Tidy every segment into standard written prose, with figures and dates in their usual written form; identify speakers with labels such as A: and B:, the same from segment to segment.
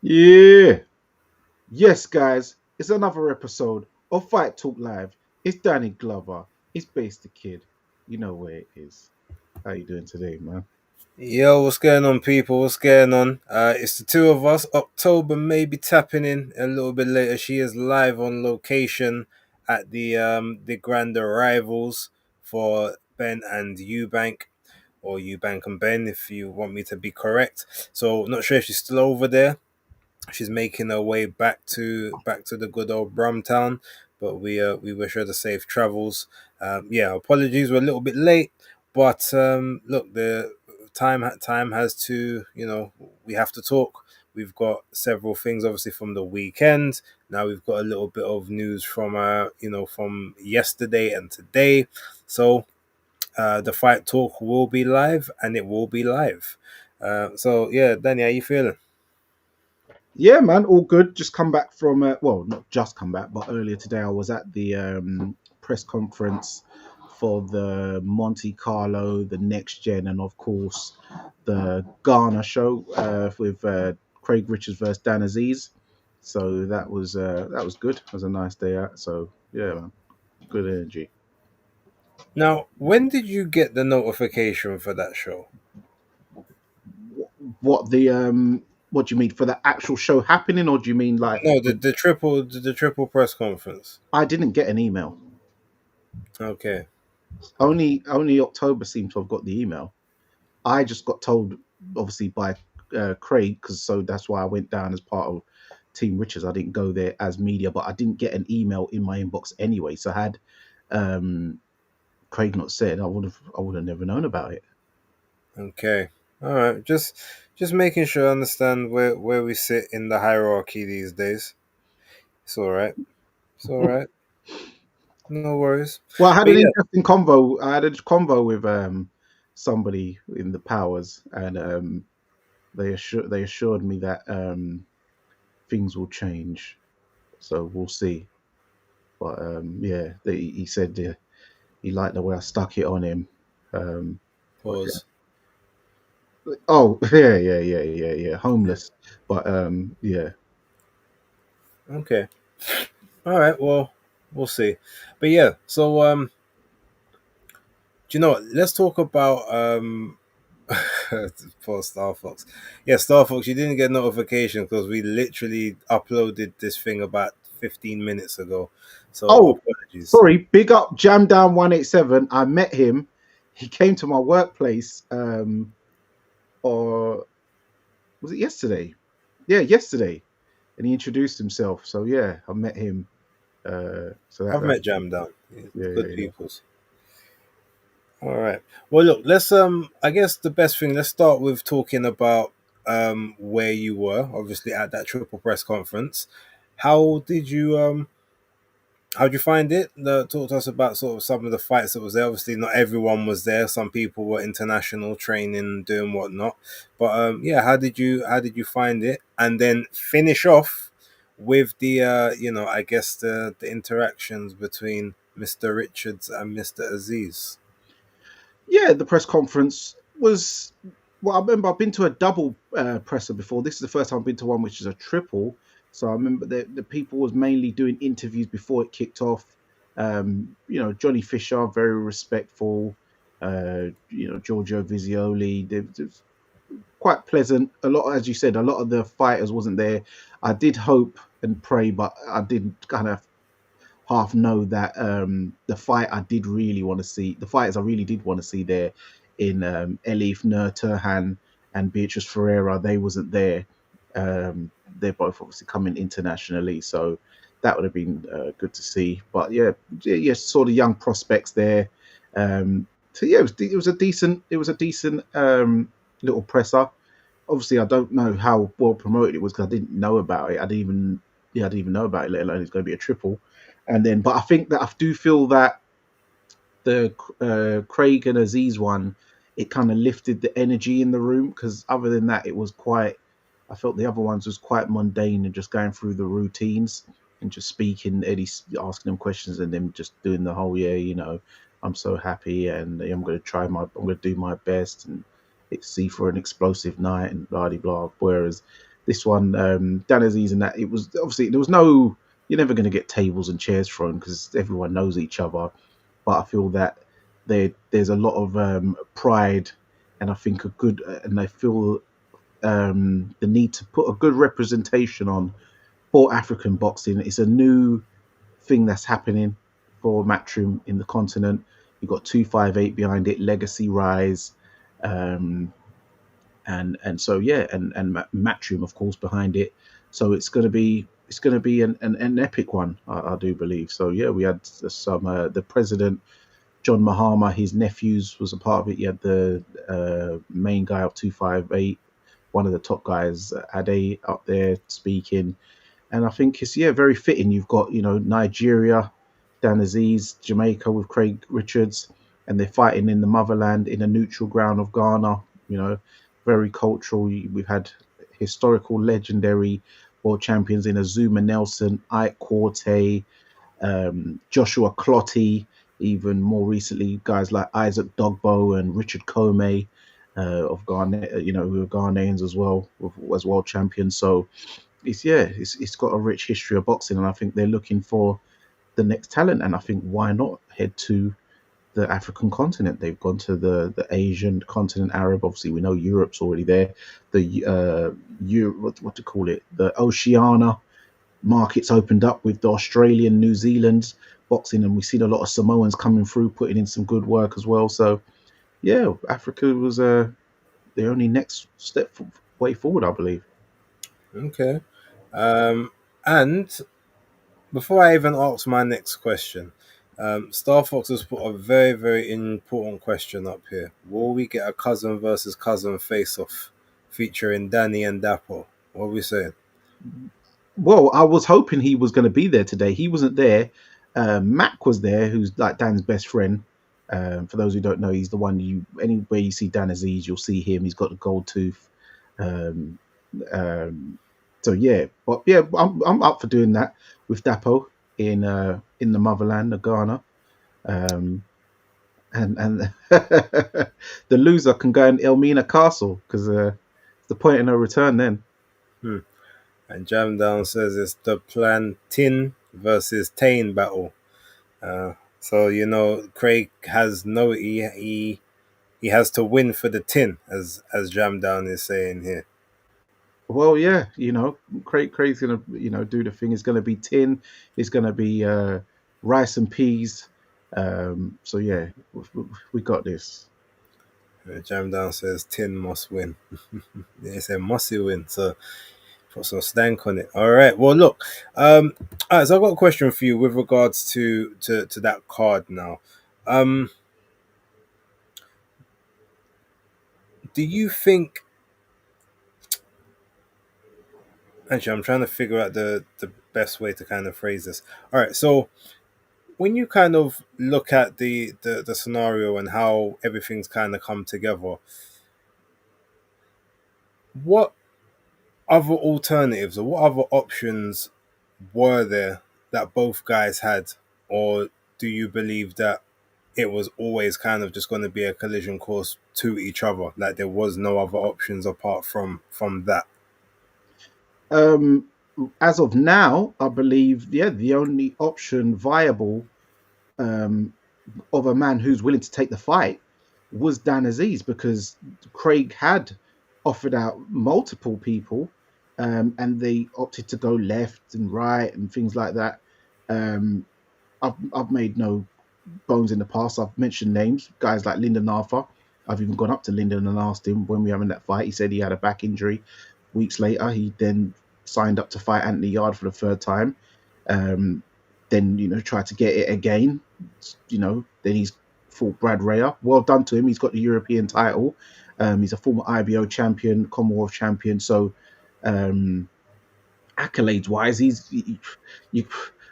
A: Yeah. Yes, guys. It's another episode of Fight Talk Live. It's Danny Glover. It's Base the Kid. You know where it is. How you doing today, man?
B: Yo, what's going on, people? What's going on? It's the two of us. October may be tapping in a little bit later. She is live on location at the Grand Arrivals for Ben and Eubank, or Eubank and Ben, if you want me to be correct. So, not sure if she's still over there. She's making her way back to the good old Brumtown, but we wish her the safe travels. Yeah, apologies, we're a little bit late, but look, the time has to, we have to talk. We've got several things, obviously, from the weekend. Now we've got a little bit of news from from yesterday and today. So the fight talk will be live, and it will be live. So yeah, Danny, how you feeling?
A: Yeah, man. All good. Just come back from, well, not just come back, but earlier today I was at the press conference for the Monte Carlo, the Next Gen, and of course the Ghana show with Craig Richards versus Dan Aziz. So that was good. It was a nice day out. So yeah, man. Good energy.
B: Now, when did you get the notification for that show?
A: What do you mean for the actual show happening, or do you mean like
B: No, the triple press conference.
A: I didn't get an email?
B: Okay.
A: Only October seems to have got the email. I just got told, obviously by Craig, because so that's why I went down as part of Team Richards. I didn't go there as media, but I didn't get an email in my inbox anyway. So had um, Craig not said, I would have never known about it.
B: Okay. All right. Just making sure I understand where we sit in the hierarchy these days. It's all right. It's all right. No worries.
A: Well, I had
B: But
A: an
B: yeah.
A: interesting convo. I had a convo with somebody in the powers, and they assured me that things will change. So we'll see. But yeah, he said he liked the way I stuck it on him. Um, but
B: Pause.
A: yeah. Oh yeah. Homeless, but yeah.
B: Okay. All right. Well, we'll see. But yeah. So do you know what? Let's talk about for Star Fox. Yeah, Star Fox, you didn't get notification because we literally uploaded this thing about 15 minutes ago. So
A: Oh,
B: apologies.
A: sorry. Big up Jam Down 187. I met him. He came to my workplace. Or was it yesterday? Yeah, yesterday, and he introduced himself. So yeah, I met him. So
B: I've
A: that
B: met Jam Down. Good
A: yeah.
B: peoples. All right. Well, look, let's I guess the best thing, let's start with talking about where you were, obviously at that triple press conference. How did you How'd you find it? Talk to us about sort of some of the fights that was there. Obviously, not everyone was there. Some people were international training, doing whatnot. But yeah, how did you find it? And then finish off with the I guess the interactions between Mr. Richards and Mr. Aziz.
A: Yeah, the press conference was. Well, I remember I've been to a double presser before. This is the first time I've been to one which is a triple. So I remember the people was mainly doing interviews before it kicked off. Johnny Fisher, very respectful. Giorgio Visioli, they're quite pleasant. A lot, as you said, a lot of the fighters wasn't there. I did hope and pray, but I did kind of half know that the fight I did really want to see, the fighters I really did want to see there in Elif Nur Turhan and Beatrice Ferreira, they wasn't there. They're both obviously coming internationally, so that would have been good to see. But yeah, sort of young prospects there. So yeah, it was a decent little presser. Obviously, I don't know how well promoted it was because I didn't know about it. I didn't even know about it, let alone it's going to be a triple. And then, but I think that I do feel that the Craig and Aziz one, it kind of lifted the energy in the room because other than that, it was quite. I felt the other ones was quite mundane and just going through the routines and just speaking, Eddie asking them questions and them just doing the whole I'm so happy and I'm going to do my best and it's see for an explosive night and blah blah blah. Whereas this one, Dan Aziz, and that it was obviously there was no. You're never going to get tables and chairs thrown because everyone knows each other. But I feel that there's a lot of pride, and I think a good, and I feel the need to put a good representation on for African boxing. It's a new thing that's happening for Matchroom in the continent. You've got 258 behind it, Legacy Rise, um, and so yeah, and Matchroom of course behind it. So it's gonna be an epic one, I do believe. So yeah, we had some the president John Mahama, his nephews was a part of it. You had the main guy of 258, one of the top guys, Ade, up there speaking. And I think it's very fitting. You've got Nigeria, Dan Aziz, Jamaica with Craig Richards, and they're fighting in the motherland in a neutral ground of Ghana. You know, very cultural. We've had historical, legendary world champions in Azuma Nelson, Ike Quarte, Joshua Clottey, even more recently, guys like Isaac Dogbo and Richard Comey of Ghana, who are Ghanaians as well, as world champions. So it's got a rich history of boxing, and I think they're looking for the next talent. And I think why not head to the African continent? They've gone to the Asian continent, Arab. Obviously, we know Europe's already there. The what to call it? The Oceania markets opened up with the Australian, New Zealand boxing, and we've seen a lot of Samoans coming through, putting in some good work as well. So yeah, Africa was the only next step way forward, I believe.
B: Okay. And before I even ask my next question, Star Fox has put a very, very important question up here. Will we get a cousin versus cousin face off featuring Danny and Dapo? What are we saying?
A: Well, I was hoping he was going to be there today. He wasn't there. Mac was there, who's like Dan's best friend. For those who don't know, he's the one anywhere you see Dan Aziz, you'll see him. He's got the gold tooth. Um, so yeah, but yeah, I'm up for doing that with Dapo in the motherland of Ghana. Um, and the loser can go in Elmina Castle because it's the point of no return then.
B: Hmm. And Jam Down says it's the Plantin versus Tane battle. So Craig has he has to win for the tin, as Jam Down is saying here.
A: Well, yeah, Craig's gonna do the thing. It's gonna be tin. It's gonna be rice and peas. So yeah, we got this.
B: Jam Down says tin must win. They say must win. So put some stank on it. All right. Well, look. All right. So I've got a question for you with regards to that card now. Do you think? Actually, I'm trying to figure out the best way to kind of phrase this. All right. So when you kind of look at the scenario and how everything's kind of come together, what other alternatives or what other options were there that both guys had, or do you believe that it was always kind of just going to be a collision course to each other, like there was no other options apart from that?
A: Um, as of now, I believe the only option viable um, of a man who's willing to take the fight was Dan Aziz because Craig had offered out multiple people, and they opted to go left and right and things like that. Um, I've made no bones in the past. I've mentioned names, guys like Lyndon Arthur. I've even gone up to Lyndon and asked him when we were having that fight. He said he had a back injury. Weeks later, he then signed up to fight Anthony Yard for the third time. Um, then tried to get it again. Then he's fought Brad Raya. Well done to him. He's got the European title. He's a former IBO champion, Commonwealth champion. So accolades wise,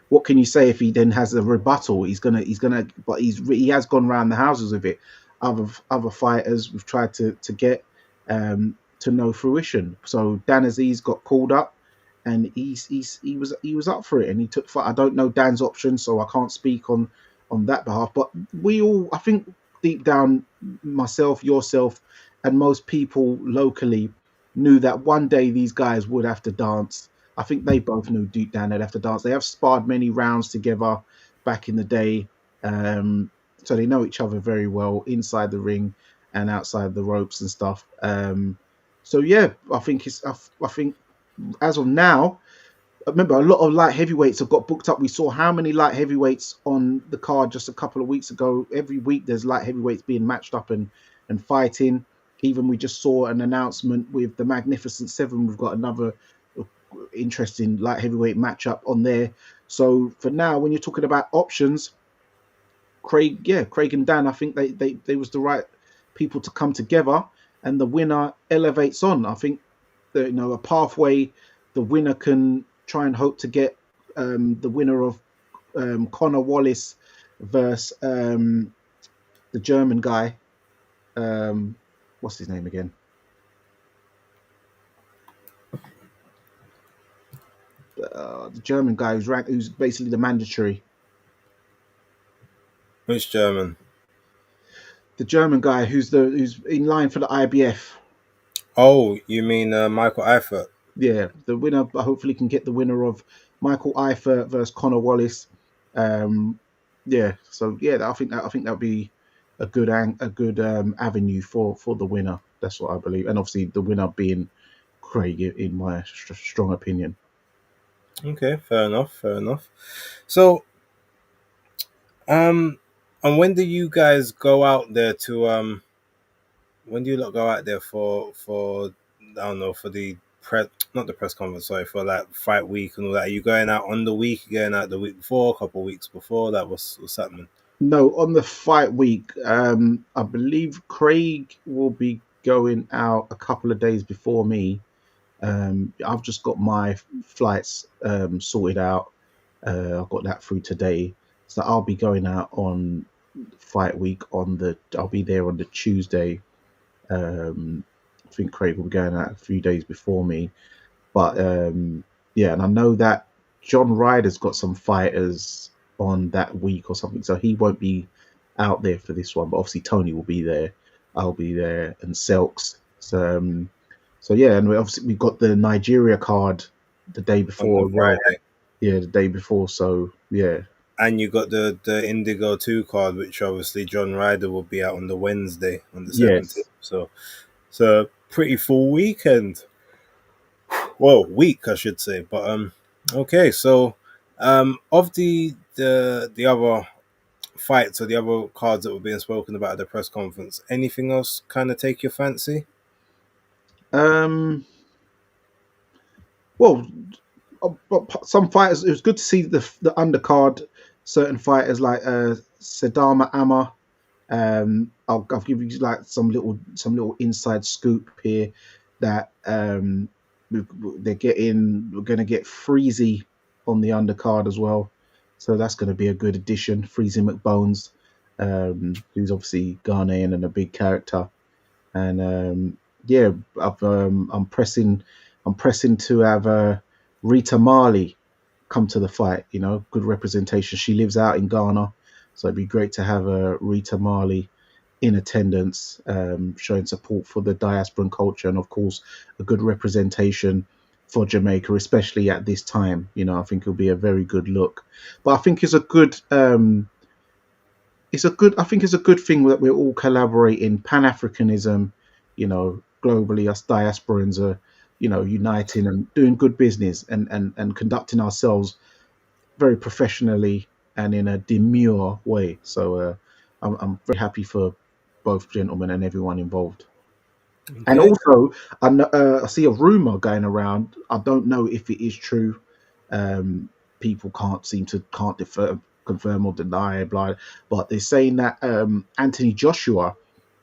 A: what can you say if he then has a rebuttal? But he has gone around the houses with it. Other fighters we've tried to get to no fruition. So Dan Aziz got called up, and he was up for it, and he took fight. I don't know Dan's options, so I can't speak on that behalf. But we all, I think, deep down, myself, yourself, and most people locally knew that one day these guys would have to dance. I think they both knew deep down they'd have to dance. They have sparred many rounds together back in the day, um, so they know each other very well inside the ring and outside the ropes and stuff. So yeah, I think I think as of now, remember a lot of light heavyweights have got booked up. We saw how many light heavyweights on the card just a couple of weeks ago. Every week there's light heavyweights being matched up and fighting. Even we just saw an announcement with the Magnificent Seven. We've got another interesting light heavyweight matchup on there. So for now, when you're talking about options, Craig and Dan, I think they was the right people to come together, and the winner elevates on. I think that, a pathway. The winner can try and hope to get the winner of Connor Wallace versus the German guy. What's his name again? The German guy who's basically the mandatory.
B: Which German?
A: The German guy who's in line for the IBF.
B: Oh, you mean Michael Eifert?
A: Yeah, the winner hopefully can get the winner of Michael Eifert versus Connor Wallace. Um, yeah, so yeah, I think that would be a good avenue for the winner. That's what I believe, and obviously the winner being Craig, in my strong opinion.
B: Okay, fair enough, fair enough. So, um, and when do you guys go out there to when do you lot go out there for I don't know, for the press, not the press conference, sorry, for like fight week and all that? Are you going out on the week? You going out the week before, a couple of weeks before that? What's happening?
A: No, on the fight week, I believe Craig will be going out a couple of days before me. I've just got my flights sorted out. I've got that through today, so I'll be going out on fight week on the. I'll be there on the Tuesday. I think Craig will be going out a few days before me, but yeah, and I know that John Ryder's got some fighters on that week or something, so he won't be out there for this one. But obviously Tony will be there. I'll be there, and Selks. So yeah, and we've got the Nigeria card the day
B: On the
A: before. Well,
B: Friday.
A: yeah, the day before. So yeah,
B: And you got the Indigo 2 card, which obviously John Ryder will be out on the Wednesday on the 17th.
A: yes.
B: So it's a pretty full weekend. Well, week I should say. But okay, so of the other fights or the other cards that were being spoken about at the press conference, anything else kind of take your fancy?
A: Um. Well, but some fighters. It was good to see the undercard. Certain fighters like Sadama Amma. I'll give you like some little inside scoop here that we're going to get Freezy on the undercard as well, so that's going to be a good addition. Freezy McBones, who's obviously Ghanaian and a big character, and yeah, I'm pressing to have Rita Marley come to the fight. Good representation. She lives out in Ghana, so it'd be great to have Rita Marley in attendance, showing support for the diasporan culture, and of course, a good representation for Jamaica, especially at this time. I think it'll be a very good look. But I think I think it's a good thing that we're all collaborating. Pan Africanism, globally, us diasporans are, uniting and doing good business, and conducting ourselves very professionally and in a demure way. So I'm very happy for both gentlemen and everyone involved. And
B: Okay.
A: also, I see a rumor going around. I don't know if it is true. People can't confirm or deny, blah. But they're saying that Anthony Joshua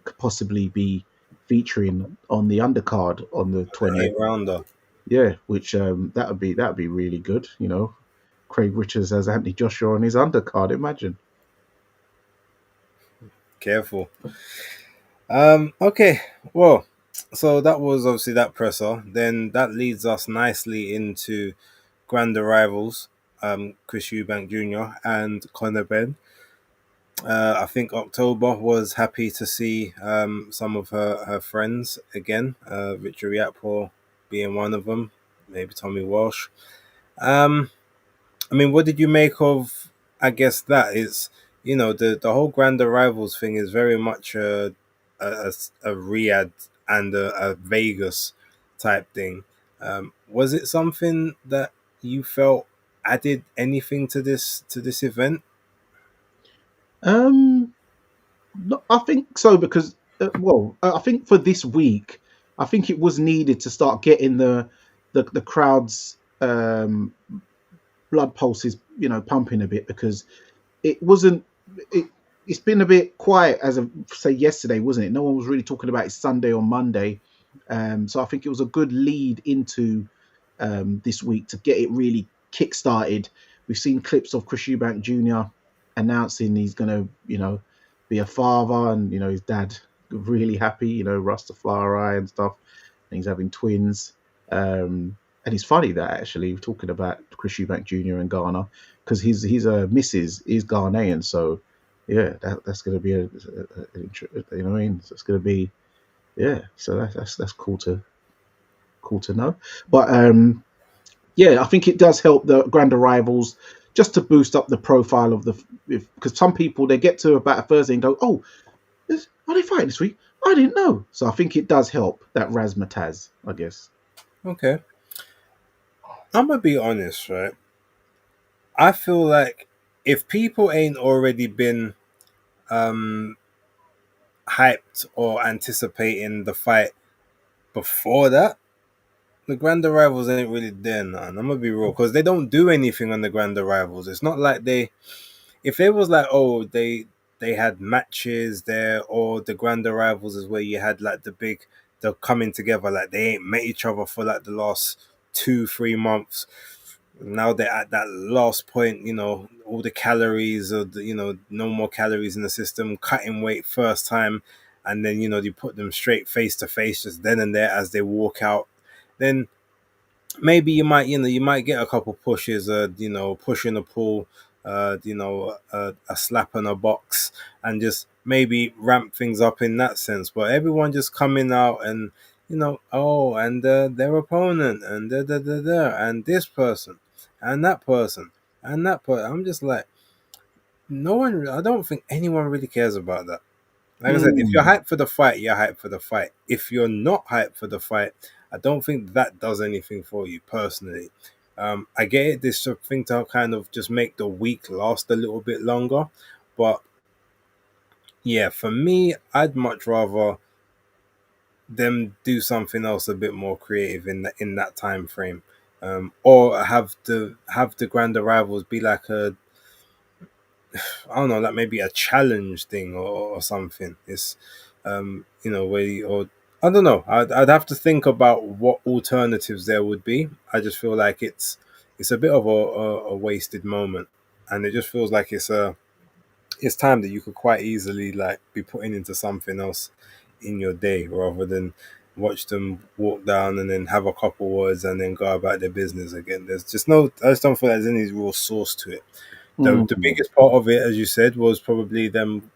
A: could possibly be featuring on the undercard on the 20th.
B: 8 rounder.
A: Yeah, which that would be really good. Craig Richards has Anthony Joshua on his undercard. Imagine.
B: Careful. Okay. Well, so that was obviously that presser. Then that leads us nicely into grand arrivals. Chris Eubank Jr. and Conor Ben. I think October was happy to see some of her friends again, Victory Apple being one of them, maybe Tommy Walsh. Um, I mean, what did you make of? I guess that is, the whole Grand Arrivals thing is very much a Riyadh and a Vegas type thing. Was it something that you felt added anything to this event?
A: Um, no, I think so because I think for this week, I think it was needed to start getting the crowds blood pulses, pumping a bit because it wasn't it. It's been a bit quiet as of say yesterday, wasn't it? No one was really talking about it Sunday or Monday, so I think it was a good lead into this week to get it really kick-started. We've seen clips of Chris Eubank Jr. announcing he's going to, be a father, and his dad really happy, Rastafari and stuff, and he's having twins. And it's funny that actually we're talking about Chris Eubank Jr. and Ghana because his missus is Ghanaian, so yeah, that's going to be you know what I mean. So it's going to be so that's cool to know. But yeah, I think it does help the grand arrivals just to boost up the profile of the because some people they get to about a Thursday and go, oh, are they fighting this week? I didn't know. So I think it does help that razzmatazz, I guess.
B: Okay, I'm gonna be honest, right? I feel like if people ain't already been um hyped or anticipating the fight before that, the Grand Arrivals ain't really there, none. I'm gonna be real, because they don't do anything on the Grand Arrivals. It's not like if it was like, oh, they had matches there, or the Grand Arrivals is where you had like they're coming together, like they ain't met each other for like the last 2 3 months. Now they're at that last point, all the calories, or no more calories in the system, cutting weight first time, and then you put them straight face to face just then and there as they walk out. Then maybe you might get a couple pushes, push in a pull, a slap in a box, and just maybe ramp things up in that sense. But everyone just coming out and oh, and their opponent, and and this person, and that person, and that person. I'm just like, no one. I don't think anyone really cares about that. Like I said, if you're
A: Mm,
B: hyped for the fight, you're hyped for the fight. If you're not hyped for the fight, I don't think that does anything for you personally. I get it. This thing to kind of just make the week last a little bit longer, but yeah, for me, I'd much rather them do something else a bit more creative in that time frame, or have the grand arrivals be like I don't know, like maybe a challenge thing, or something. It's where or I don't know. I'd have to think about what alternatives there would be. I just feel like it's a bit of a wasted moment, and it just feels like it's time that you could quite easily like be putting into something else in your day, rather than watch them walk down and then have a couple words and then go about their business again. There's just no. I just don't feel like there's any real source to it. The
A: mm.
B: biggest part of it, as you said, was probably them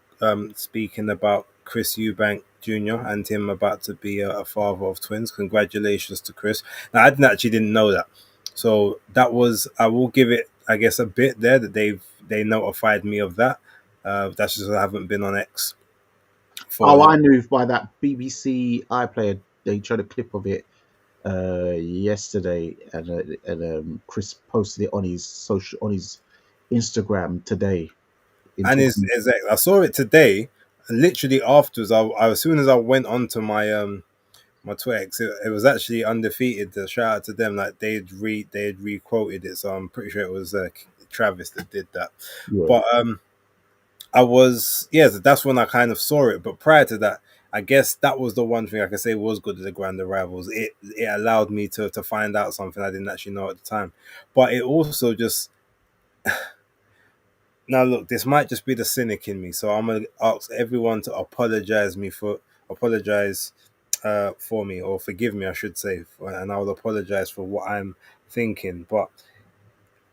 B: speaking about Chris Eubank Jr. and him about to be a father of twins. Congratulations to Chris. Now, I didn't know that, so that was, I will give it, I guess, a bit there that they notified me of that. That's just I haven't been on X for a
A: Oh, I
B: little.
A: knew by that BBC iPlayer. They showed a clip of it yesterday, and Chris posted it on his Instagram today. In
B: And
A: talking,
B: I saw it today. And literally afterwards, as soon as I went onto my Twix, it was actually undefeated. The shout out to them, like they had re-quoted it, so I'm pretty sure it was Travis that did that.
A: yeah.
B: But I was, yes, that's when I kind of saw it. But prior to that, I guess that was the one thing I could say was good at the Grand Arrivals. It allowed me to find out something I didn't actually know at the time. But it also just, now look, this might just be the cynic in me, so I'm gonna ask everyone to apologize for me, or forgive me, I should say, and I'll apologize for what I'm thinking. But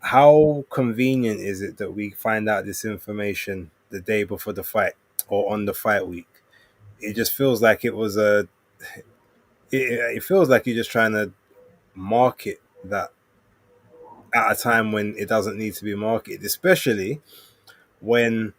B: how convenient is it that we find out this information the day before the fight or on the fight week. It just feels like it was a. It feels like you're just trying to market that at a time when it doesn't need to be marketed, especially when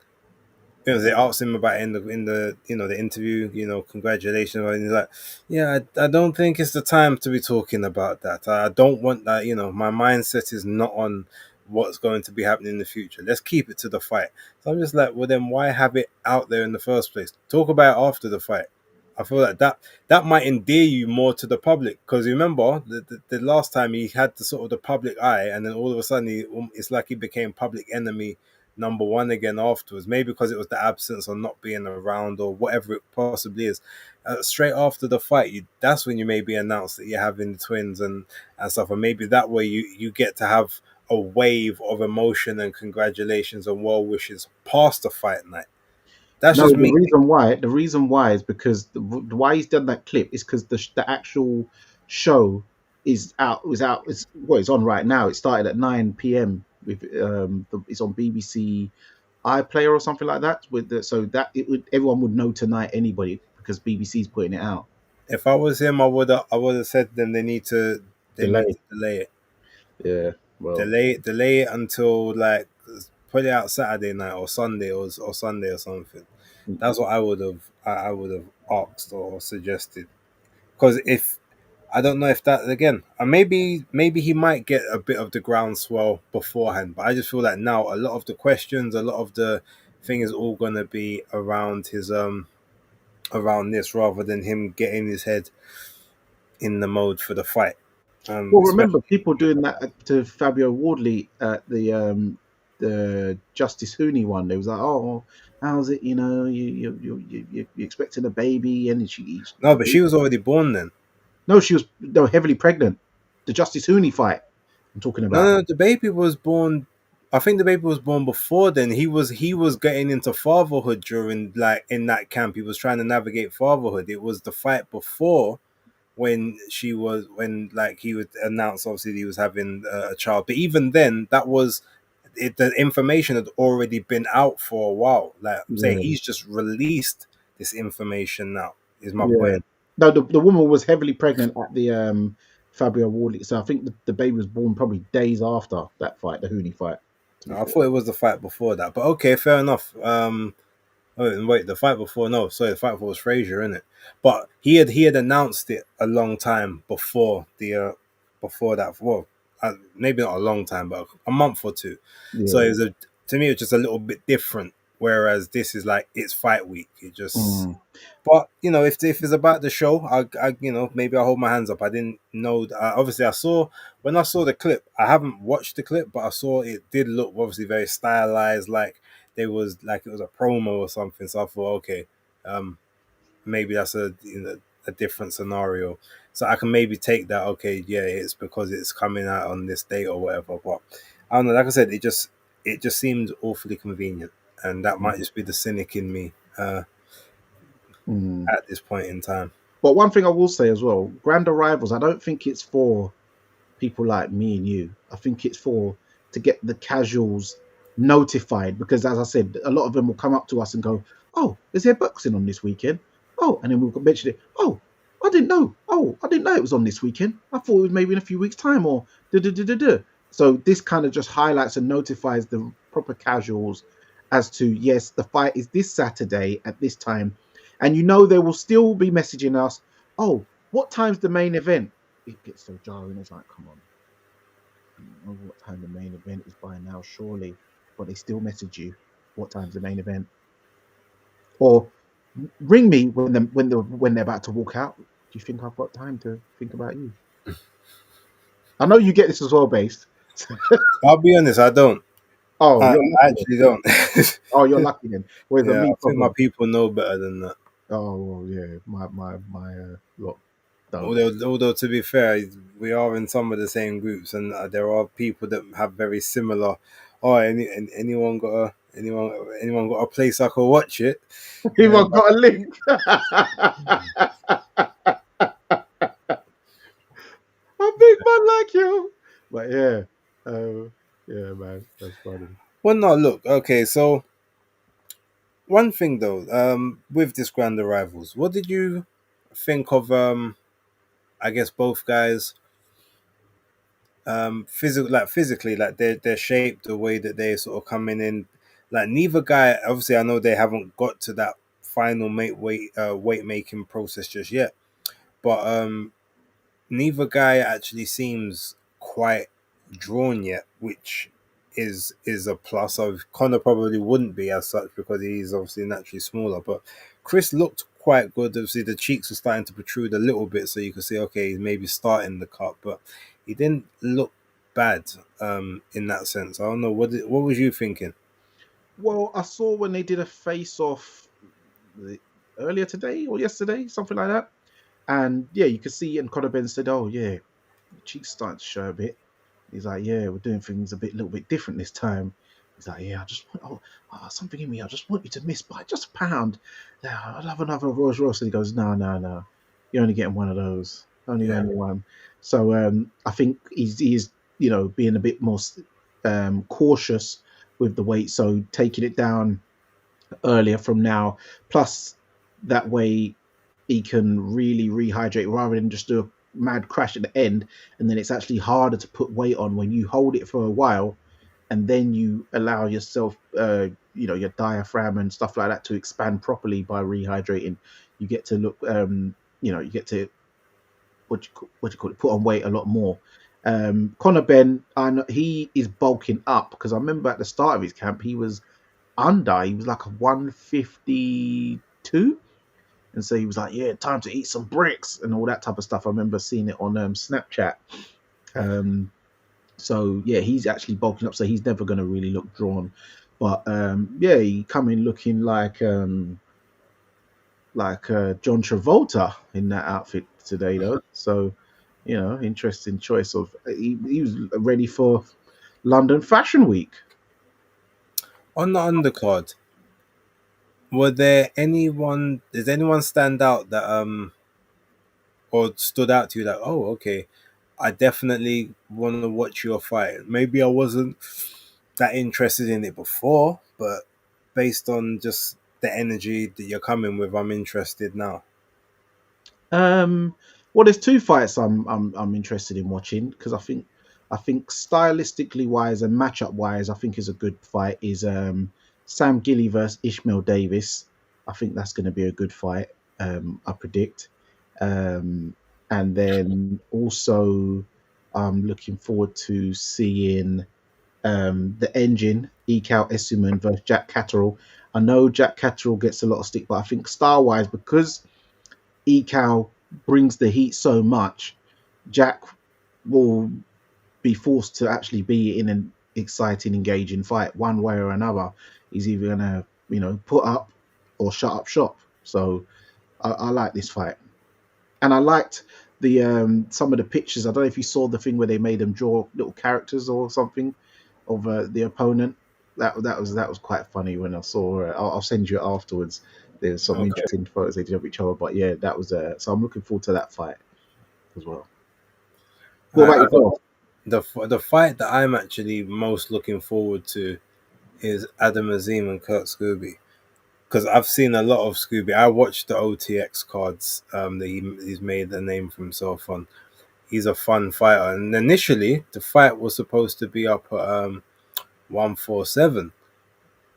B: they asked him about it in the the interview, congratulations, and he's like, yeah, I don't think it's the time to be talking about that. I don't want that. My mindset is not on what's going to be happening in the future. Let's keep it to the fight. So I'm just like, well, then why have it out there in the first place? Talk about it after the fight. I feel like that might endear you more to the public, because remember the last time he had the sort of the public eye, and then all of a sudden it's like he became public enemy number one again afterwards. Maybe because it was the absence or not being around or whatever it possibly is. Straight after the fight, that's when you maybe announce that you're having the twins and stuff, and maybe that way you get to have a wave of emotion and congratulations and well wishes past the fight night. That's
A: No,
B: just
A: the
B: me.
A: reason why is because why he's done that clip is because the actual show is what it's on right now. It started at 9 p.m. with it's on BBC iPlayer or something like that. So that everyone would know tonight, anybody, because BBC's putting it out.
B: If I was him, I would have said them they need
A: Delay.
B: to delay it.
A: Yeah. Well.
B: Delay it until, like, put it out Saturday night or Sunday or Sunday or something. That's what I would have asked or suggested. Because if I don't know if that again, maybe he might get a bit of the groundswell beforehand, but I just feel like now a lot of the questions, a lot of the thing is all gonna be around his around this, rather than him getting his head in the mode for the fight.
A: Well, remember
B: Especially
A: people doing that to Fabio Wardley at the Justice Hooney one. They was like, "Oh, how's it? You're expecting a baby, and
B: no, but she was already born then.
A: no, she was no heavily pregnant. The Justice Hooney fight I'm talking
B: No,
A: about.
B: no, the baby was born. I think the baby was born before then. He was getting into fatherhood during, like, in that camp. He was trying to navigate fatherhood. It was the fight before when like he would announce obviously he was having a child. But even then, that was it. The information had already been out for a while. Like I'm saying,
A: Yeah,
B: he's just released this information now. Is my
A: yeah.
B: point.
A: No, the woman was heavily pregnant at the Fabio Wardley. So I think the baby was born probably days after that fight, the Hooney fight. To be
B: I
A: fair.
B: thought it was the fight before that, but okay, fair enough. Oh, wait, the fight before? No, sorry, the fight before was Frazier, isn't it? But he had announced it a long time before that. Well, maybe not a long time, but a month or two. So
A: Yeah.
B: it was to me, it was just a little bit different. Whereas this is like it's fight week. It just.
A: Mm.
B: But if it's about the show, I maybe I hold my hands up. I didn't know. Obviously, when I saw the clip. I haven't watched the clip, but I saw it did look obviously very stylized, like it was a promo or something. So I thought, okay, um, maybe that's a different scenario. So I can maybe take that. Okay, yeah, it's because it's coming out on this date or whatever. But I don't know. Like I said, it just seemed awfully convenient, and that might just be the cynic in me
A: Mm.
B: at this point in time.
A: But one thing I will say as well, Grand Arrivals, I don't think it's for people like me and you. I think it's for to get the casuals notified because, as I said, a lot of them will come up to us and go, "Oh, is there boxing on this weekend?" Oh, and then we'll mention it. Oh, I didn't know. Oh, I didn't know it was on this weekend. I thought it was maybe in a few weeks' time or da da da da da. So this kind of just highlights and notifies the proper casuals as to yes, the fight is this Saturday at this time, and they will still be messaging us. Oh, what time's the main event? It gets so jarring. It's like, come on, you know what time the main event is by now, surely. But they still message you, what time's the main event? Or ring me when they're about to walk out. Do you think I've got time to think about you? I know you get this as well, based.
B: I'll be honest, I don't.
A: Oh, you're
B: I
A: lucky then.
B: actually don't.
A: Oh, you're lucky then. Whereas
B: Yeah,
A: me,
B: I think my
A: probably.
B: people know better than that.
A: Oh, well, yeah, my lot don't.
B: Although to be fair, we are in some of the same groups, and there are people that have very similar. Oh, anyone got a place I can watch it? Yeah,
A: Even got a link. A big man like you. But yeah, yeah, man, that's funny.
B: well, no, look, okay, so one thing though, with this Grand Arrivals, what did you think of? I guess both guys, physically, like they're shaped the way that they sort of coming in. Like neither guy, obviously, I know they haven't got to that final weight making process just yet, but neither guy actually seems quite drawn yet, which is a plus. Of Connor probably wouldn't be as such because he's obviously naturally smaller, but Chris looked quite good. Obviously, the cheeks were starting to protrude a little bit, so you could see okay, he's maybe starting the cut, but he didn't look bad in that sense. I don't know what was you thinking?
A: Well, I saw when they did a face off earlier today or yesterday, something like that. And yeah, you could see, and Conor Ben said, "Oh yeah, the cheeks starting to show a bit." He's like, "Yeah, we're doing things little bit different this time." He's like, "Yeah, I just want something in me. I just want you to miss by just a pound. Yeah, I'll have another Rolls Royce." And he goes, "No, no, no, you're only getting one of those.
B: Yeah.
A: Only one." So I think he's being a bit more cautious with the weight, so taking it down earlier from now. Plus, that way he can really rehydrate rather than just do a mad crash at the end, and then it's actually harder to put weight on when you hold it for a while and then you allow yourself your diaphragm and stuff like that to expand properly by rehydrating. You get to look you get to what you call it, put on weight a lot more. Conor Ben, I know he is bulking up because I remember at the start of his camp he was like a 152, and so he was like, "Yeah, time to eat some bricks" and all that type of stuff. I remember seeing it on Snapchat. Um, so yeah, he's actually bulking up, so he's never going to really look drawn. But yeah, he come in looking like John Travolta in that outfit today, though. So interesting choice of he was ready for London Fashion Week.
B: On the undercard, were there anyone? Does anyone stand out that or stood out to you that oh okay, I definitely want to watch your fight. Maybe I wasn't that interested in it before, but based on just the energy that you're coming with, I'm interested now.
A: Um, well, there's two fights I'm interested in watching because I think stylistically wise and matchup wise, I think is a good fight is Sam Gilly versus Ishmael Davis. I think that's going to be a good fight. I predict. Um, and then also I'm looking forward to seeing the engine Ekal Essuman versus Jack Catterall. I know Jack Catterall gets a lot of stick, but I think style wise because Ekal brings the heat so much, Jack will be forced to actually be in an exciting, engaging fight one way or another. He's either gonna, put up or shut up shop. So I like this fight, and I liked the some of the pictures. I don't know if you saw the thing where they made them draw little characters or something of the opponent. That was quite funny when I saw. I'll send you it afterwards. There's some
B: Okay.
A: interesting photos they did of each other, but yeah, that was so I'm looking forward to that fight as well. What about
B: I got
A: yourself?
B: the fight that I'm actually most looking forward to is Adam Azim and Kurt Scooby because I've seen a lot of Scooby. I watched the OTX cards that he's made a name for himself on. He's a fun fighter, and initially the fight was supposed to be up at 147,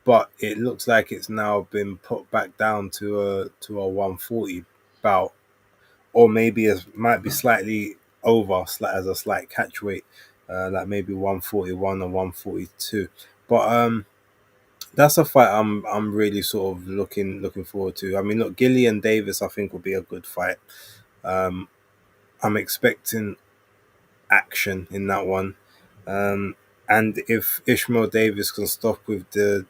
B: but it looks like it's now been put back down to a 140 bout, or maybe it might be slightly over, as a slight catch weight, like maybe 141 or 142. But that's a fight I'm really sort of looking forward to. I mean, look, Gilly and Davis, I think will be a good fight. Um, I'm expecting action in that one. Um, and if Ishmael Davis can stop with the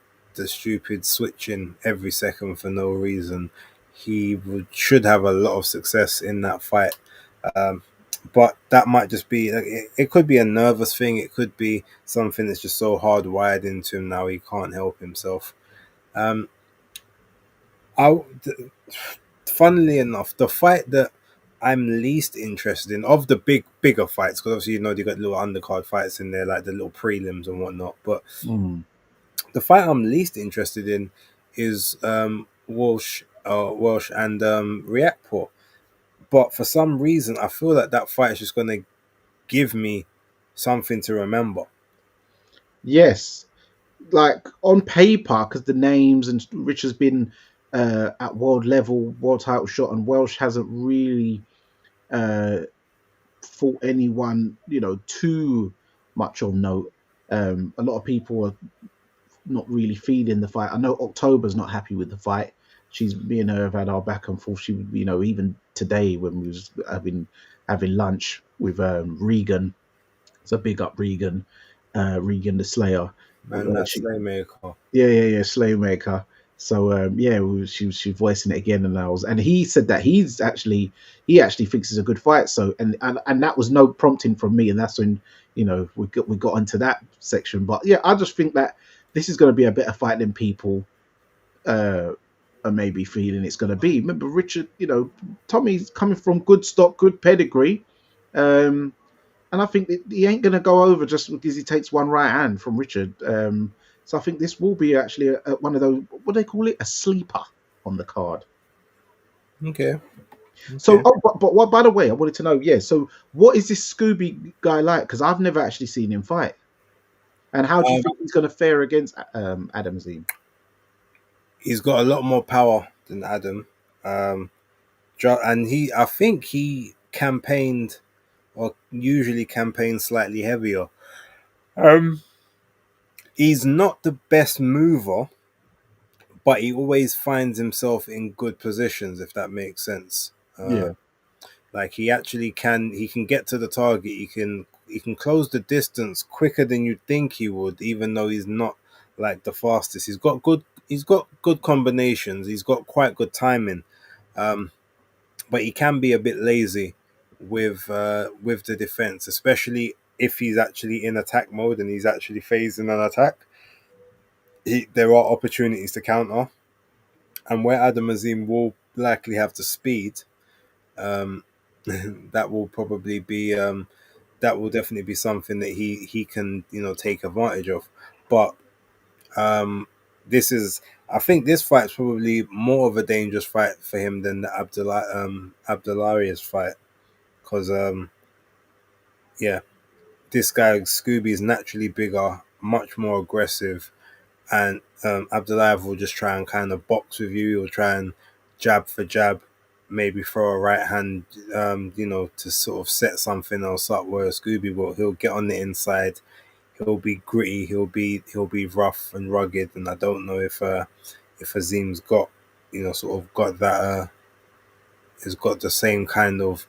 B: stupid switching every second for no reason, should have a lot of success in that fight. Um, but that might just be it could be a nervous thing. It could be something that's just so hardwired into him now he can't help himself. Um, I, Funnily enough, the fight that I'm least interested in of the bigger fights, because obviously they got little undercard fights in there, like the little prelims and whatnot. But
A: Mm.
B: the fight I'm least interested in is Welsh and Riakporhe. But for some reason, I feel that that fight is just going to give me something to remember.
A: Yes, like on paper, because the names and Rich has been at world level, world title shot, and Welsh hasn't really uh, fought anyone, too much of note. A lot of people are not really feeling the fight. I know October's not happy with the fight. Me and her have had our back and forth. She, even today when we was having lunch with Regan, so big up Regan, Regan the Slayer.
B: Man, that
A: She,
B: Slaymaker.
A: yeah, Slaymaker. So yeah, she was voicing it again, and he said that he actually thinks it's a good fight. So and that was no prompting from me, and that's when we got into that section. But yeah, I just think that this is going to be a better fight than people uh, are maybe feeling it's going to be. Remember, Richard, Tommy's coming from good stock, good pedigree. And I think that he ain't going to go over just because he takes one right hand from Richard. So I think this will be actually one of those, what do they call it? A sleeper on the card.
B: Okay.
A: So,
B: Okay.
A: but what? By the way, I wanted to know. Yeah. So, what is this Scooby guy like? Because I've never actually seen him fight. And how do you
B: Um,
A: think he's going to fare against Adam Zine?
B: he's got a lot more power than Adam. Um, and I think he campaigned or usually campaigns slightly heavier. Um, he's not the best mover, but he always finds himself in good positions, if that makes sense.
A: Yeah.
B: Like he can get to the target. He can close the distance quicker than you'd think he would, even though he's not like the fastest. He's got good combinations. He's got quite good timing. Um, but he can be a bit lazy with the defense, especially if he's actually in attack mode and he's actually phasing an attack. There are opportunities to counter, and where Adam Azim will likely have the speed, um, that will probably be that will definitely be something that he can take advantage of. But um, this is I think this fight's probably more of a dangerous fight for him than the Abdullarius fight because yeah, this guy Scooby is naturally bigger, much more aggressive, and Abdullayev will just try and kind of box with you. He'll try and jab for jab, maybe throw a right hand, to sort of set something else up. Where Scooby he'll get on the inside. He'll be gritty. He'll be rough and rugged. And I don't know if Azim's got sort of got that. Has got the same kind of.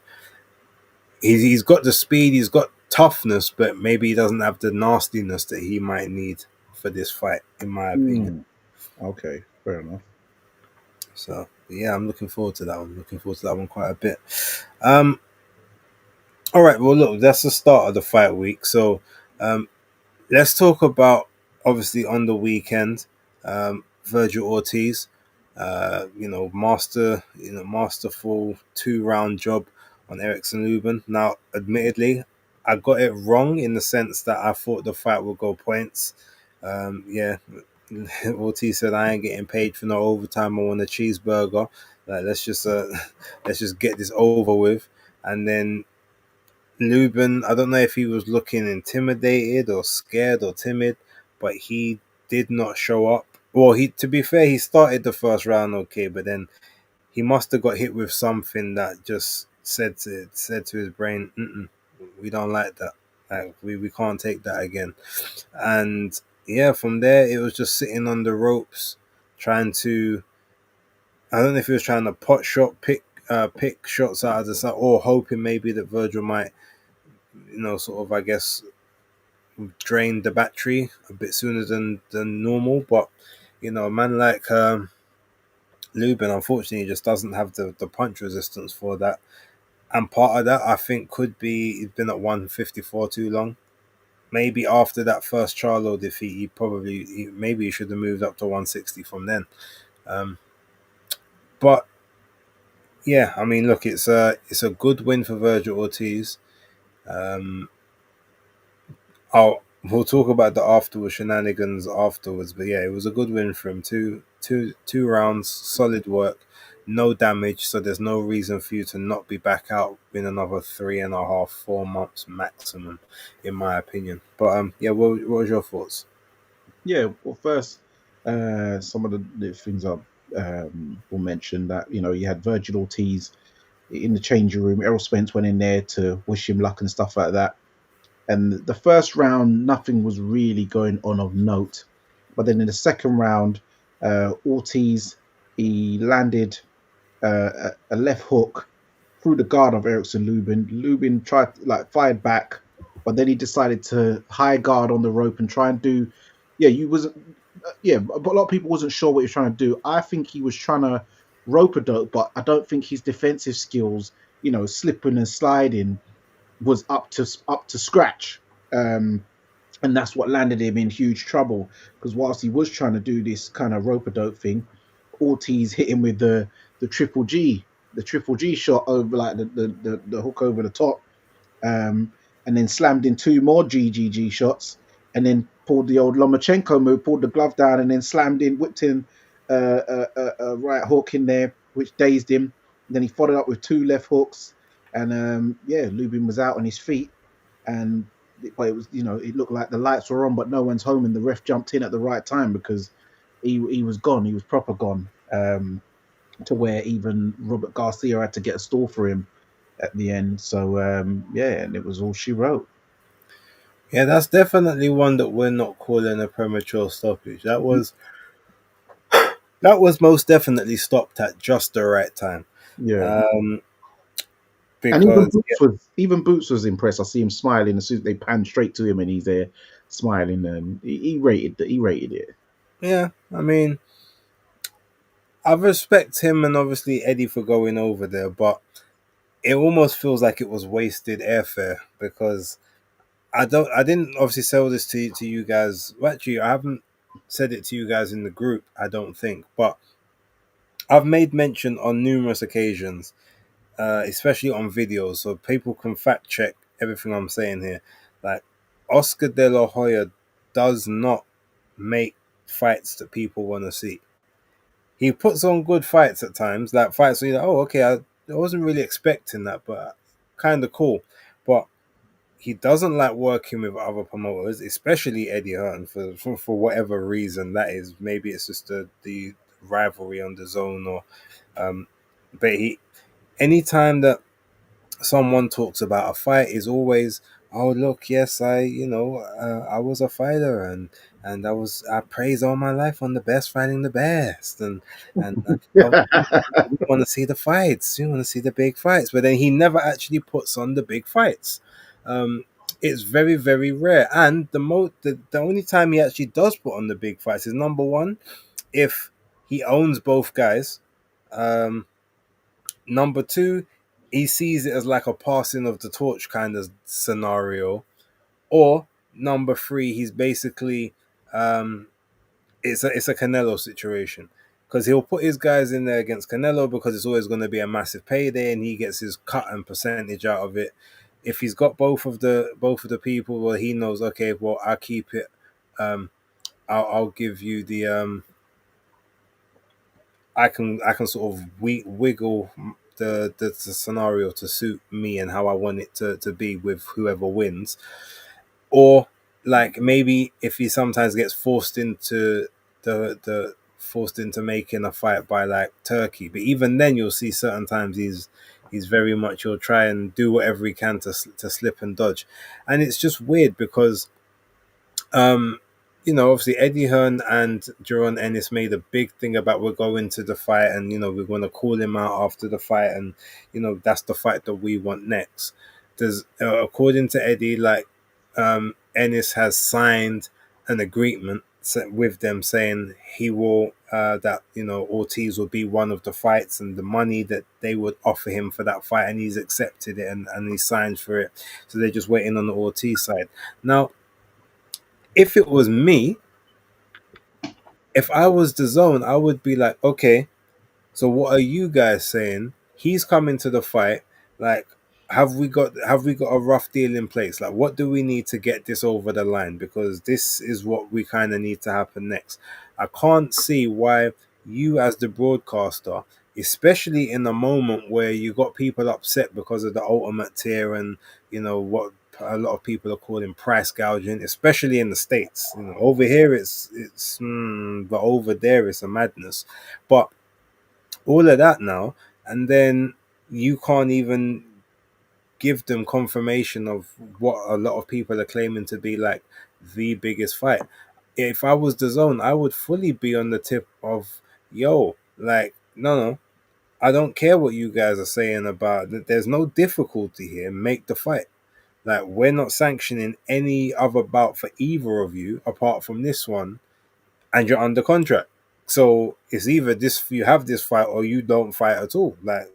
B: He's got the speed. He's got toughness, but maybe he doesn't have the nastiness that he might need for this fight, in my opinion.
A: Mm, okay. Fair enough.
B: So yeah, I'm looking forward to that one. Looking forward to that one quite a bit. Um, all right, well look, that's the start of the fight week. So um, let's talk about obviously on the weekend, Virgil Ortiz. Masterful 2 round job on Erickson Lubin. Now, admittedly, I got it wrong in the sense that I thought the fight would go points. Yeah, Ortiz said I ain't getting paid for no overtime. I want a cheeseburger. Like let's just get this over with. And then Lubin, I don't know if he was looking intimidated or scared or timid, but he did not show up. Well, to be fair, he started the first round okay, but then he must have got hit with something that just said to his brain, we don't like that. Like we can't take that again. And yeah, from there it was just sitting on the ropes, trying to. I don't know if he was trying to pot shot, pick shots out of the side, or hoping maybe that Virgil might, sort of, I guess, drain the battery a bit sooner than normal. But a man like Lubin, unfortunately, just doesn't have the punch resistance for that. And part of that, I think, could be he's been at 154 too long. Maybe after that first Charlo defeat, maybe he should have moved up to 160 from then. Um, but yeah, I mean, look, it's a good win for Virgil Ortiz. Um, we'll talk about the afterwards shenanigans afterwards. But yeah, it was a good win for him. Two rounds, solid work, no damage. So there's no reason for you to not be back out in another 3.5, 4 months maximum, in my opinion. But yeah, what was your thoughts?
A: Yeah, well, first, some of the things I will mention that you had Virgil Ortiz in the changing room. Errol Spence went in there to wish him luck and stuff like that. And the first round, nothing was really going on of note. But then in the second round, Ortiz he landed a left hook through the guard of Erickson Lubin. Lubin tried like fired back, but then he decided to high guard on the rope and try and do. Yeah, you was yeah, but a lot of people wasn't sure what he was trying to do. I think he was trying to rope a dope, but I don't think his defensive skills, slipping and sliding, was up to scratch. Um, and that's what landed him in huge trouble because whilst he was trying to do this kind of rope a dope thing, Ortiz hit him with the triple G shot over like the hook over the top, and then slammed in two more GGG shots, and then pulled the old Lomachenko move, pulled the glove down, and then slammed in, whipped in a right hook in there, which dazed him. And then he followed up with two left hooks, and yeah, Lubin was out on his feet, and but it was it looked like the lights were on, but no one's home, and the ref jumped in at the right time because he was gone, he was proper gone. To where even Robert Garcia had to get a stall for him at the end. So yeah, and it was all she wrote.
B: Yeah, that's definitely one that we're not calling a premature stoppage. That was most definitely stopped at just the right time.
A: Yeah.
B: Um,
A: And even
B: because
A: Boots was impressed. I see him smiling as soon as they pan straight to him, and he's there smiling, and he rated it.
B: yeah, I mean, I respect him and obviously Eddie for going over there, but it almost feels like it was wasted airfare because I didn't obviously sell this to you guys. Well, actually, I haven't said it to you guys in the group. I don't think, but I've made mention on numerous occasions, especially on videos, so people can fact check everything I'm saying here. Like Oscar De La Hoya does not make fights that people want to see. He puts on good fights at times, like fights where you're like, oh, okay, I wasn't really expecting that, but kind of cool. But he doesn't like working with other promoters, especially Eddie Hearn, for whatever reason that is. Maybe it's just the rivalry on the zone, or but anytime that someone talks about a fight is always, oh look, yes, I was a fighter, and I praise all my life on the best fighting the best, and oh, we want to see the fights, we want to see the big fights, but then he never actually puts on the big fights. um it's very, very rare, and the only time he actually does put on the big fights is number one, if he owns both guys. Number two, he sees it as like a passing of the torch kind of scenario. Or number three, he's basically it's a Canelo situation. Because he'll put his guys in there against Canelo because it's always going to be a massive payday and he gets his cut and percentage out of it. If he's got both of the people, well, he knows, okay, well, I'll keep it. I'll give you the I can sort of wiggle the scenario to suit me and how I want it to be with whoever wins. Or like maybe if he sometimes gets forced into making a fight by like Turkey, but even then you'll see certain times he's very much, he'll try and do whatever he can to slip and dodge, and it's just weird because um, obviously Eddie Hearn and Jaron Ennis made a big thing about we're going to the fight, and we're going to call him out after the fight, and that's the fight that we want next. There's according to Eddie, like Ennis has signed an agreement with them saying he will that Ortiz will be one of the fights and the money that they would offer him for that fight, and he's accepted it and he signed for it. So they're just waiting on the Ortiz side now. If it was me, if I was the zone, I would be like, okay, so what are you guys saying? He's coming to the fight. Like, have we got a rough deal in place? Like, what do we need to get this over the line? Because this is what we kind of need to happen next. I can't see why you, as the broadcaster, especially in a moment where you got people upset because of the ultimate tier and what a lot of people are calling price gouging, especially in the States. Over here but over there it's a madness. But all of that now, and then you can't even give them confirmation of what a lot of people are claiming to be like the biggest fight. If I was the zone, I would fully be on the tip of, yo, like, no, I don't care what you guys are saying about that. There's no difficulty here. Make the fight. Like, we're not sanctioning any other bout for either of you apart from this one, and you're under contract. So it's either this, you have this fight, or you don't fight at all. Like,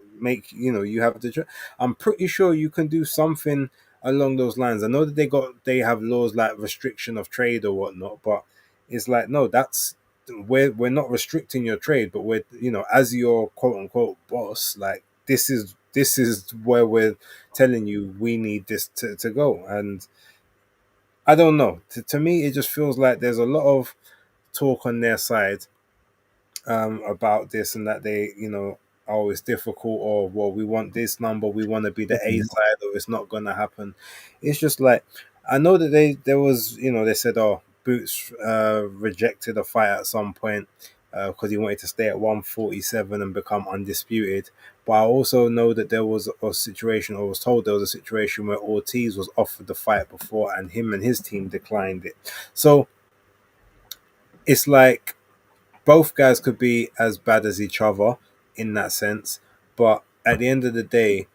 B: you have the. I'm pretty sure you can do something along those lines. I know that they have laws like restriction of trade or whatnot, but it's like, no, that's, we're not restricting your trade, but we're, as your quote unquote boss, like, this is where we're telling you we need this to go. And I don't know. To me, it just feels like there's a lot of talk on their side, about this and that, they, oh, it's difficult, or, well, we want this number, we want to be the A side, or it's not going to happen. It's just like, I know that there was, they said, oh, Boots rejected a fight at some point because he wanted to stay at 147 and become undisputed. But I also know that there was a situation, or was told there was a situation where Ortiz was offered the fight before, and him and his team declined it. So it's like, both guys could be as bad as each other in that sense, but at the end of the day,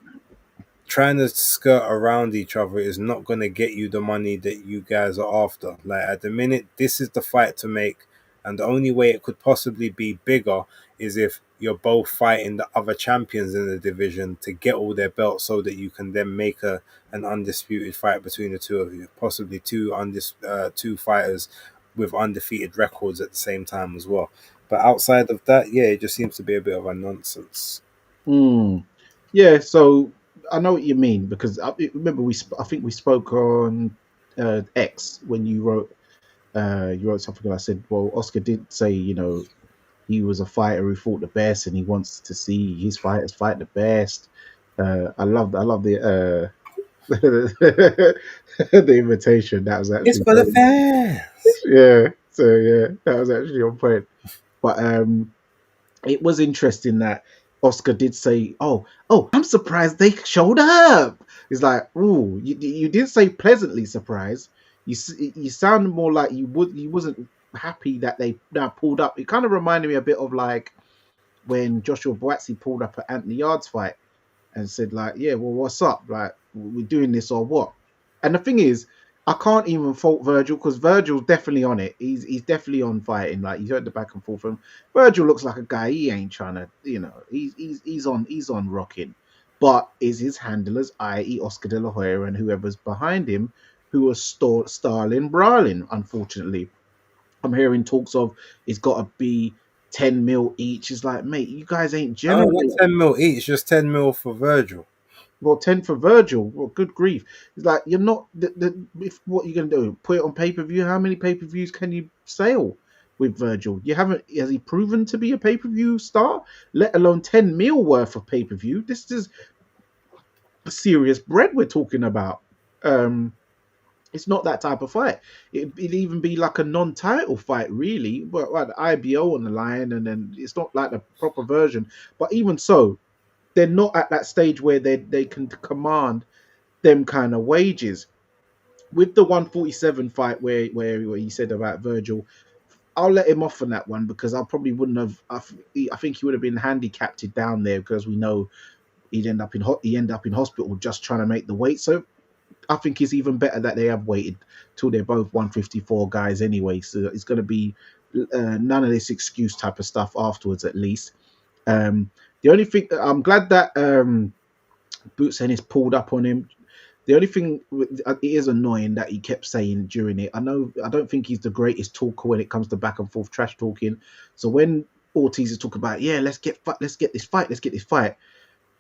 B: trying to skirt around each other is not going to get you the money that you guys are after. Like, at the minute, this is the fight to make, and the only way it could possibly be bigger is if you're both fighting the other champions in the division to get all their belts, so that you can then make an undisputed fight between the two of you, possibly two fighters with undefeated records at the same time as well. But outside of that, yeah, it just seems to be a bit of a nonsense.
A: Mm. Yeah, so I know what you mean because remember I think we spoke on X when you wrote something and I said, well, Oscar did say, he was a fighter who fought the best and he wants to see his fighters fight the best. I love the the invitation. That was
B: It's
A: actually
B: for the
A: great.
B: fans.
A: Yeah. So yeah, that was actually on point. But it was interesting that Oscar did say, "Oh, I'm surprised they showed up." It's like, "Ooh, you didn't say pleasantly surprised. You sound more like you wasn't happy that they now pulled up." It kind of reminded me a bit of like when Joshua Boatsy pulled up at Anthony Yard's fight and said like, "Yeah, well, what's up? Like, we're doing this or what?" And the thing is, I can't even fault Virgil because Virgil's definitely on it. He's definitely on fighting. Like, you heard the back and forth from Virgil. Looks like a guy he ain't trying to, he's on rocking. But is his handlers, i.e., Oscar De La Hoya and whoever's behind him, who are starling brawling? Unfortunately, I'm hearing talks of it's got to be 10 mil each. It's like, mate, you guys ain't
B: Oh, not
A: generating.
B: 10 mil each, just 10 mil for Virgil.
A: Well, 10 for Virgil. Well, good grief. It's like, you're not, if what you're going to do, put it on pay per view. How many pay per views can you sell with Virgil? You haven't, has he proven to be a pay per view star, let alone 10 mil worth of pay per view? This is serious bread we're talking about. Um, it's not that type of fight. It'd even be like a non-title fight, really. But like the IBO on the line, and then it's not like the proper version. But even so, they're not at that stage where they can command them kind of wages. With the 147 fight where he said about Virgil, I'll let him off on that one because I probably wouldn't have. I think he would have been handicapped down there because we know he end up in hospital just trying to make the weight. So I think it's even better that they have waited till they're both 154 guys anyway. So it's going to be none of this excuse type of stuff afterwards, at least. The only thing I'm glad that Boots Ennis pulled up on him. The only thing it is annoying that he kept saying during it. I don't think he's the greatest talker when it comes to back and forth trash talking. So when Ortiz is talking about, yeah, let's get this fight,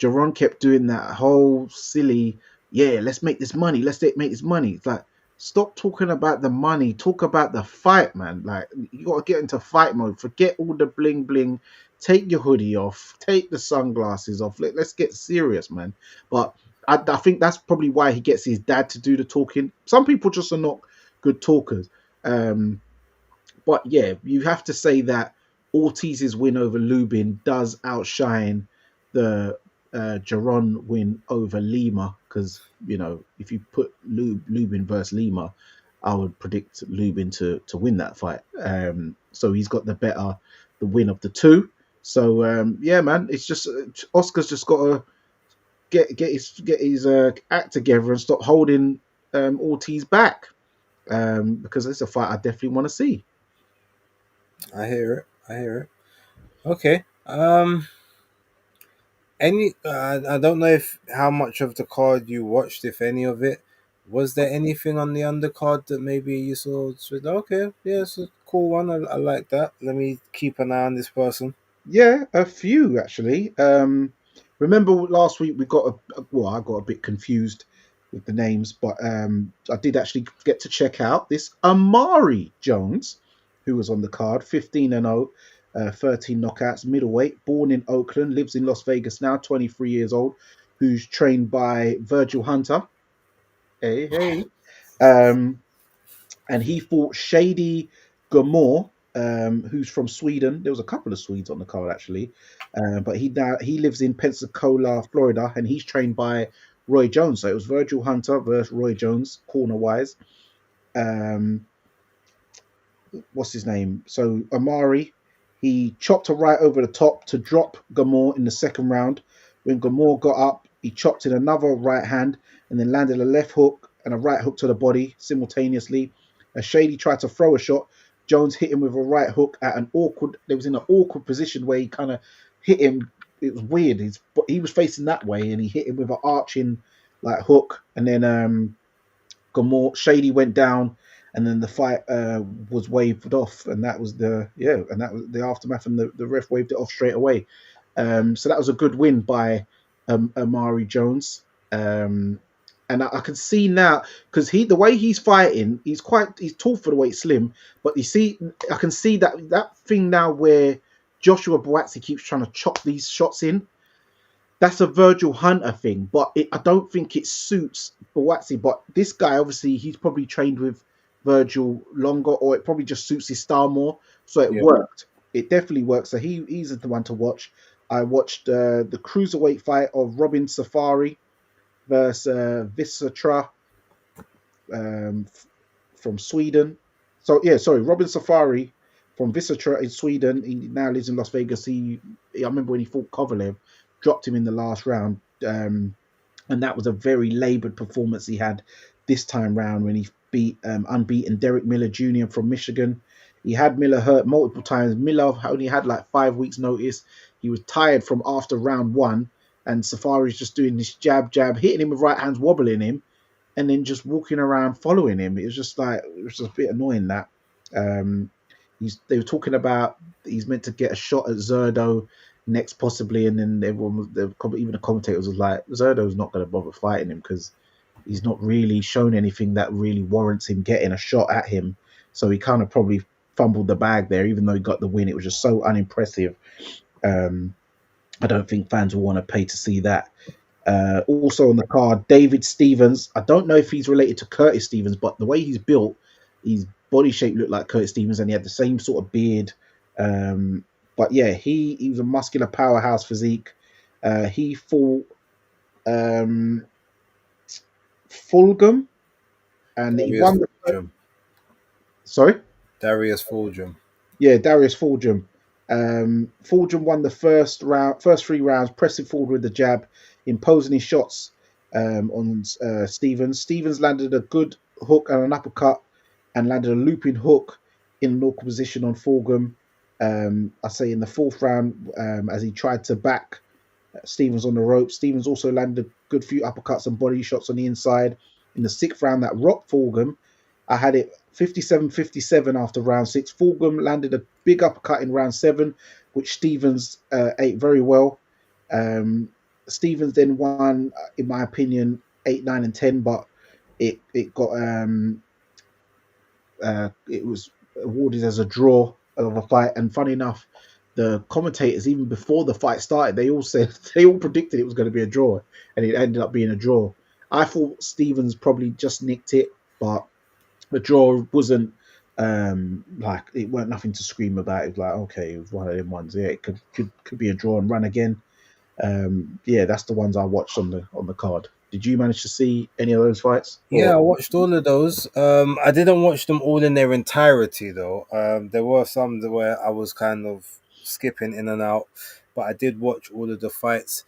A: Jaron kept doing that whole silly, yeah, let's make this money, make this money. It's like, stop talking about the money, talk about the fight, man. Like, you got to get into fight mode. Forget all the bling bling. Take your hoodie off, take the sunglasses off. Let's get serious, man. But I think that's probably why he gets his dad to do the talking. Some people just are not good talkers. But yeah, you have to say that Ortiz's win over Lubin does outshine the Jaron win over Lima, because if you put Lubin versus Lima, I would predict Lubin to win that fight. So he's got the win of the two. So yeah, man, it's just Oscar's just got to get his act together and stop holding Ortiz back, because it's a fight I definitely want to see.
B: I hear it. I hear it. Okay. Any I don't know if how much of the card you watched, if any of it. Was there anything on the undercard that maybe you saw? Okay, yeah, it's a cool one. I like that. Let me keep an eye on this person.
A: Yeah, a few actually. Remember last week we got I got a bit confused with the names, but I did actually get to check out this Amari Jones, who was on the card, 15-0, 13 knockouts, middleweight, born in Oakland, lives in Las Vegas now, 23 years old, who's trained by Virgil Hunter. Hey. Um, and he fought Shady Gamor, who's from Sweden. There was a couple of Swedes on the card actually, but he lives in Pensacola, Florida, and he's trained by Roy Jones. So it was Virgil Hunter versus Roy Jones, corner wise. What's his name? So Amari, he chopped a right over the top to drop Gamor in the second round. When Gamor got up, he chopped in another right hand and then landed a left hook and a right hook to the body simultaneously. As Shady tried to throw a shot, Jones hit him with a right hook at an awkward. There was in an awkward position where he kind of hit him. It was weird. He was facing that way, and he hit him with an arching like hook. And then Shady went down, and then the fight was waved off, and that was the aftermath, and the ref waved it off straight away. So that was a good win by Amari Jones. And I can see now, because the way he's fighting, he's tall for the weight, slim. But you see, I can see that thing now where Joshua Buatsi keeps trying to chop these shots in. That's a Virgil Hunter thing, but I don't think it suits Buatsi. But this guy, obviously, he's probably trained with Virgil longer, or it probably just suits his style more. So it worked. It definitely worked. So he's the one to watch. I watched the cruiserweight fight of Robin Safari versus Visatra from Sweden. So yeah, sorry, Robin Safari from Visatra in Sweden. He now lives in Las Vegas. I remember when he fought Kovalev, dropped him in the last round, and that was a very laboured performance he had this time round when he beat unbeaten Derek Miller Jr. from Michigan. He had Miller hurt multiple times. Miller only had like 5 weeks notice. He was tired from after round one. And Safari's just doing this jab, hitting him with right hands, wobbling him, and then just walking around following him. It was just a bit annoying that. They were talking about he's meant to get a shot at Zerdo next possibly, and then even the commentators was like, Zerdo's not going to bother fighting him because he's not really shown anything that really warrants him getting a shot at him. So he kind of probably fumbled the bag there, even though he got the win. It was just so unimpressive. I don't think fans will want to pay to see that. Also on the card, David Stevens. I don't know if he's related to Curtis Stevens, but the way he's built, his body shape looked like Curtis Stevens, and he had the same sort of beard. But yeah, he was a muscular powerhouse physique. He fought Fulgham, and he won the. Sorry,
B: Darius Fulgham.
A: Yeah, Darius Fulgham. Fulgham won the first 3 rounds, pressing forward with the jab, imposing his shots on Stevens. Stevens landed a good hook and an uppercut, and landed a looping hook in an awkward position on Fulgham. I say in the 4th round, as he tried to back Stevens on the rope. Stevens also landed a good few uppercuts and body shots on the inside. In the 6th round, that rocked Fulgham. I had it 57-57 after round 6. Fulgham landed a big uppercut in round 7, which Stevens ate very well. Stevens then won, in my opinion, 8, 9, and 10, but it got it was awarded as a draw of a fight. And funny enough, the commentators, even before the fight started, they all said they all predicted it was going to be a draw, and it ended up being a draw. I thought Stevens probably just nicked it, but the draw wasn't like it weren't nothing to scream about. It was like, okay, it was one of them ones. Yeah, it could be a draw and run again. Yeah, that's the ones I watched on the card. Did you manage to see any of those fights?
B: Yeah, I
A: Or
B: watched all of those. I didn't watch them all in their entirety though. There were some where I was kind of skipping in and out, but I did watch all of the fights.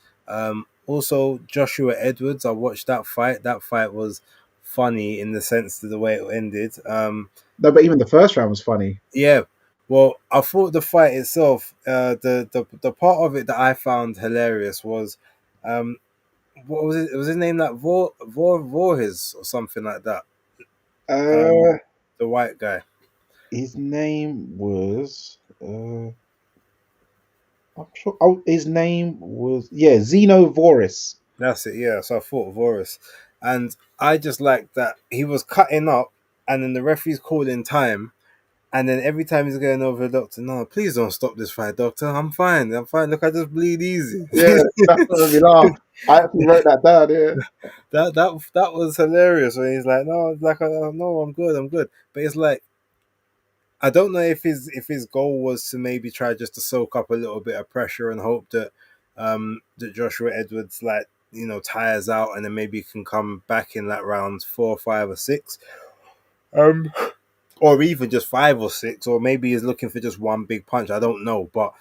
B: Also, Joshua Edwards, I watched that fight. That fight was funny in the sense of the way it ended.
A: no, but even the first round was funny.
B: Yeah, well, I thought the fight itself, the part of it that I found hilarious was, um, what was it? Was his name like Vorhiz or something like that?
A: Uh,
B: The white guy.
A: his name was. I'm sure. Oh, his name was Zeno Voris.
B: That's it. Yeah. So I thought Voris, and I just liked that he was cutting up, and then the referee's calling time, and then every time he's going over the doctor, no, please don't stop this fight, doctor. I'm fine. I'm fine. Look, I just bleed easy.
A: Yeah, that's what made me laugh. I actually wrote that down. Yeah,
B: That was hilarious when he's like, no, like, no, I'm good, I'm good. But it's like, I don't know if his goal was to maybe try just to soak up a little bit of pressure and hope that that Joshua Edwards, like, tires out and then maybe can come back in like rounds 4, 5, or 6, um, or even just 5 or 6, or maybe he's looking for just one big punch. I don't know, but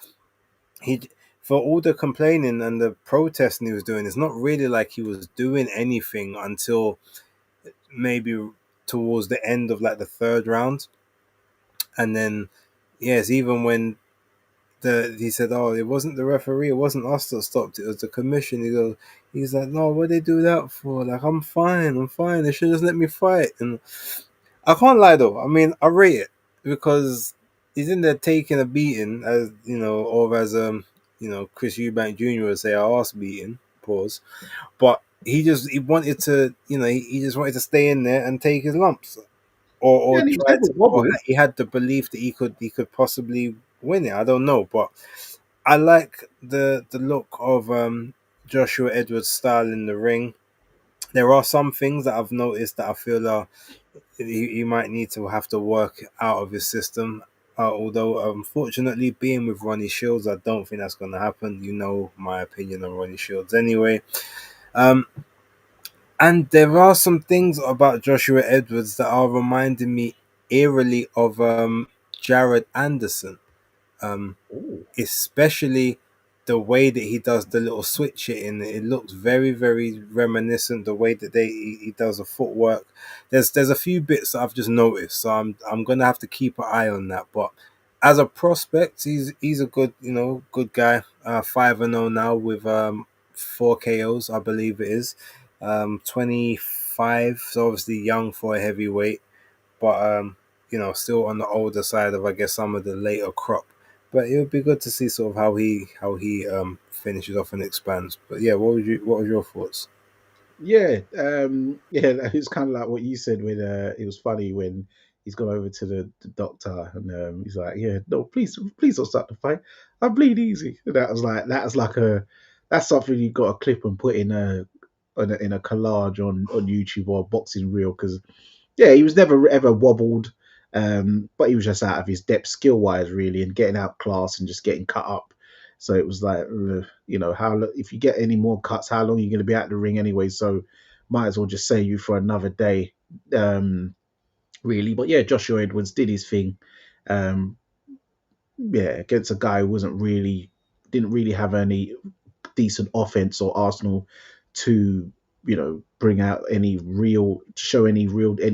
B: he, for all the complaining and the protesting he was doing, it's not really like he was doing anything until maybe towards the end of like the third round. And then, yes, even when he said, "Oh, it wasn't the referee, it wasn't us that stopped it, it was the commission." He's like, "No, what they do that for? Like, I'm fine. They should just let me fight." And I can't lie though. I mean, I rate it because he's in there taking a beating, as or as Chris Eubank Jr. would say, "Our ass beating." Pause. But he wanted to, he just wanted to stay in there and take his lumps,
A: yeah,
B: or
A: and he
B: try
A: never
B: to, or
A: wobbled.
B: he had the belief that he could possibly win it. I don't know, but I like the look of Joshua Edwards' style in the ring. There are some things that I've noticed that I feel he might need to have to work out of his system. Although, unfortunately, being with Ronnie Shields, I don't think that's going to happen. You know my opinion on Ronnie Shields anyway. Um, and there are some things about Joshua Edwards that are reminding me eerily of Jared Anderson. Um,
A: Ooh.
B: Especially the way that he does the little switch it looks very, very reminiscent. The way that he does the footwork, there's a few bits that I've just noticed, so I'm gonna have to keep an eye on that. But as a prospect, he's a good, good guy. 5-0 now with 4 KOs, I believe it is. 25, so obviously young for a heavyweight, but still on the older side of, I guess, some of the later crop. But it would be good to see sort of how he finishes off and expands. But yeah, what was your thoughts?
A: Yeah, yeah, it's kind of like what you said when it was funny when he's gone over to the doctor and he's like, "Yeah, no, please don't start the fight. I bleed easy." And that's something you got to clip and put in a collage on YouTube or a boxing reel because yeah, he was never ever wobbled, but he was just out of his depth skill wise, really, and getting outclassed and just getting cut up. So it was like, how if you get any more cuts, how long are you going to be out the ring anyway? So might as well just save you for another day, really. But yeah, Joshua Edwards did his thing. Um, yeah, against a guy who didn't really have any decent offense or Arsenal to bring out any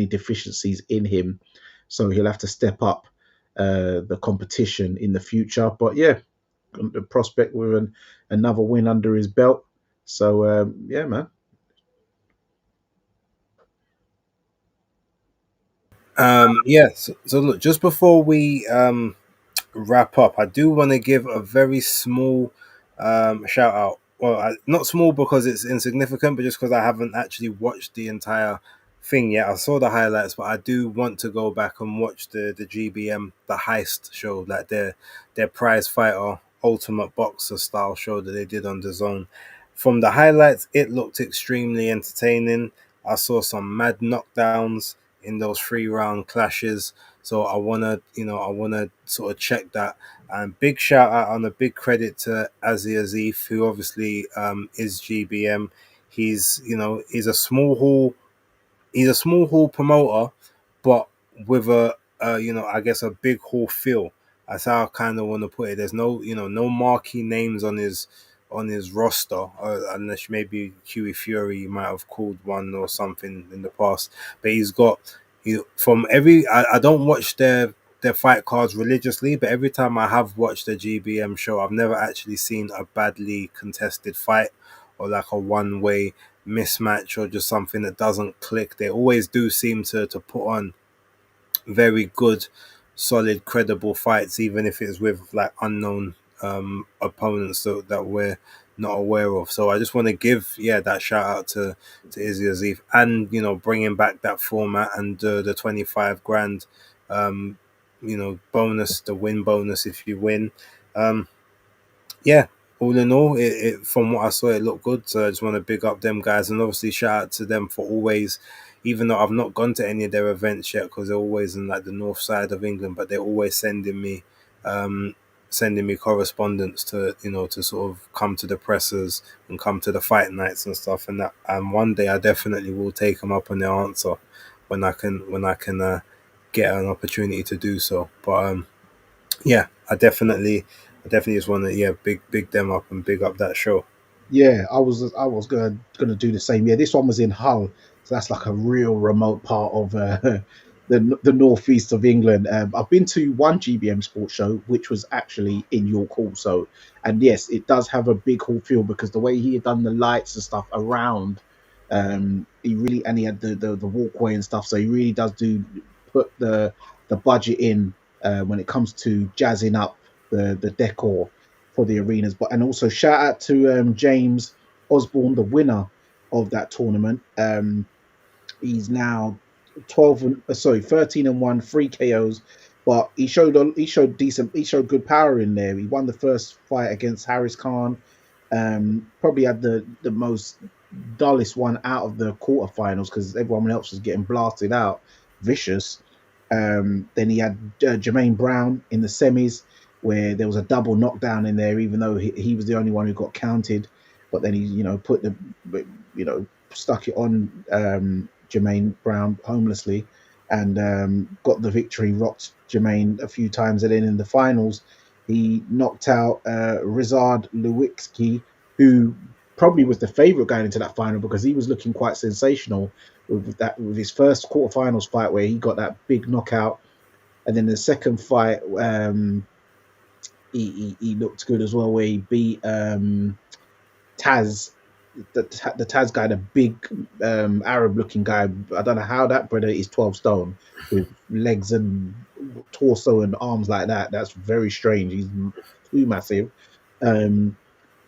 A: deficiencies in him. So he'll have to step up the competition in the future. But yeah, the prospect with another win under his belt. So yeah, man.
B: Yeah. So look, just before we wrap up, I do want to give a very small shout out not small because it's insignificant, but just because I haven't actually watched the entire thing yet. I saw the highlights, but I do want to go back and watch the GBM, the heist show, like their prize fighter ultimate boxer style show that they did on the Zone. From the highlights, it looked extremely entertaining. I saw some mad knockdowns in those 3 round clashes. So I wanna sort of check that. And big shout out and a big credit to Azzy Azif, who obviously is GBM. He's a small hall promoter, but with I guess a big hall feel. That's how I kind of want to put it. There's no marquee names on his roster, unless maybe Huey Fury might have called one or something in the past. But he's got from every. I don't watch their fight cards religiously, but every time I have watched the GBM show, I've never actually seen a badly contested fight or like a one way mismatch or just something that doesn't click. They always do seem to put on very good, solid, credible fights, even if it's with like unknown opponents that we're not aware of. So I just want to give that shout out to Izzy Azif, and bringing back that format and the 25 grand bonus, the win bonus if you win. Um, yeah, all in all, from what I saw, it looked good. So I just want to big up them guys, and obviously shout out to them for always, even though I've not gone to any of their events yet because they're always in like the north side of England, but they're always um, sending me correspondence to sort of come to the presses and come to the fight nights and stuff. And one day I definitely will take them up on their answer when I can get an opportunity to do so. But yeah, I definitely just want to big them up and big up that show.
A: Yeah, I was gonna do the same. Yeah, this one was in Hull, so that's like a real remote part of the northeast of England. I've been to one GBM sports show, which was actually in York Hall. So, and yes, it does have a big hall feel because the way he had done the lights and stuff around, he had the walkway and stuff. So he really does do put the budget in when it comes to jazzing up the decor for the arenas. But and also shout out to James Osborne, the winner of that tournament. He's now 13-1, 3 KOs. But he showed good power in there. He won the first fight against Harris Khan. Probably had the most dullest one out of the quarterfinals because everyone else was getting blasted out, vicious. Then he had Jermaine Brown in the semis, where there was a double knockdown in there, even though he was the only one who got counted. But then he, put stuck it on Jermaine Brown homelessly, and got the victory. Rocked Jermaine a few times, and then in the finals, he knocked out Rizard Lewicki, who probably was the favourite going into that final because he was looking quite sensational with his first quarterfinals fight where he got that big knockout, and then the second fight he looked good as well where he beat Taz, the Taz guy, the big Arab looking guy. I don't know how that brother is 12 stone with legs and torso and arms like that. That's very strange. He's too massive. Um,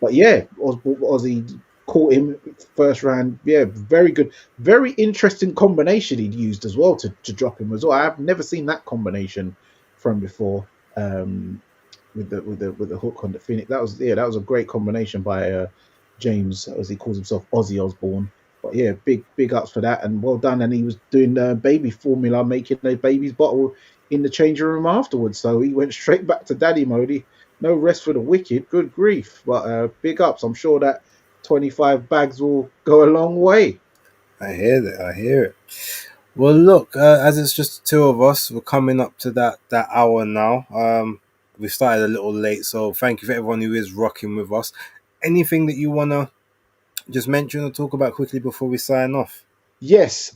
A: but yeah, Ozzy caught him first round. Yeah, very good. Very interesting combination he'd used as well to drop him as well. I've never seen that combination from before. With the hook on the Phoenix. That was a great combination by James, as he calls himself, Ozzy Osbourne. But yeah, big ups for that, and well done. And he was doing baby formula, making a baby's bottle in the changing room afterwards. So he went straight back to daddy mode. No rest for the wicked. Good grief! But big ups. I'm sure that 25 bags will go a long way.
B: I hear that. I hear it. Well, look, as it's just the two of us, we're coming up to that hour now. We started a little late, so thank you for everyone who is rocking with us. Anything that you wanna just mention or talk about quickly before we sign off?
A: Yes.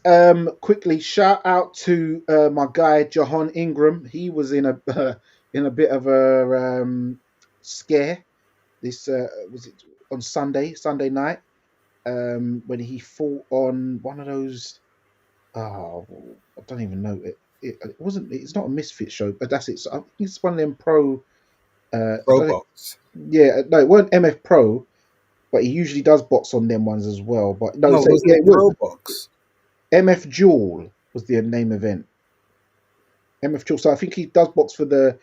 A: Quickly, shout out to my guy Jahan Ingram. He was in a in a bit of a scare. This was it on Sunday night, when he fought on one of those. Oh, I don't even know it. It wasn't. It's not a misfit show, but that's it. So I think it's one of them pro. I don't know.
B: Robots.
A: Yeah, no, it weren't MF Pro, but he usually does box on them ones as well. But no,
B: No,
A: so
B: wasn't
A: yeah,
B: it
A: it was
B: Pro Box?
A: MF Jewel was the name event. MF Jewel. So I think he does box for the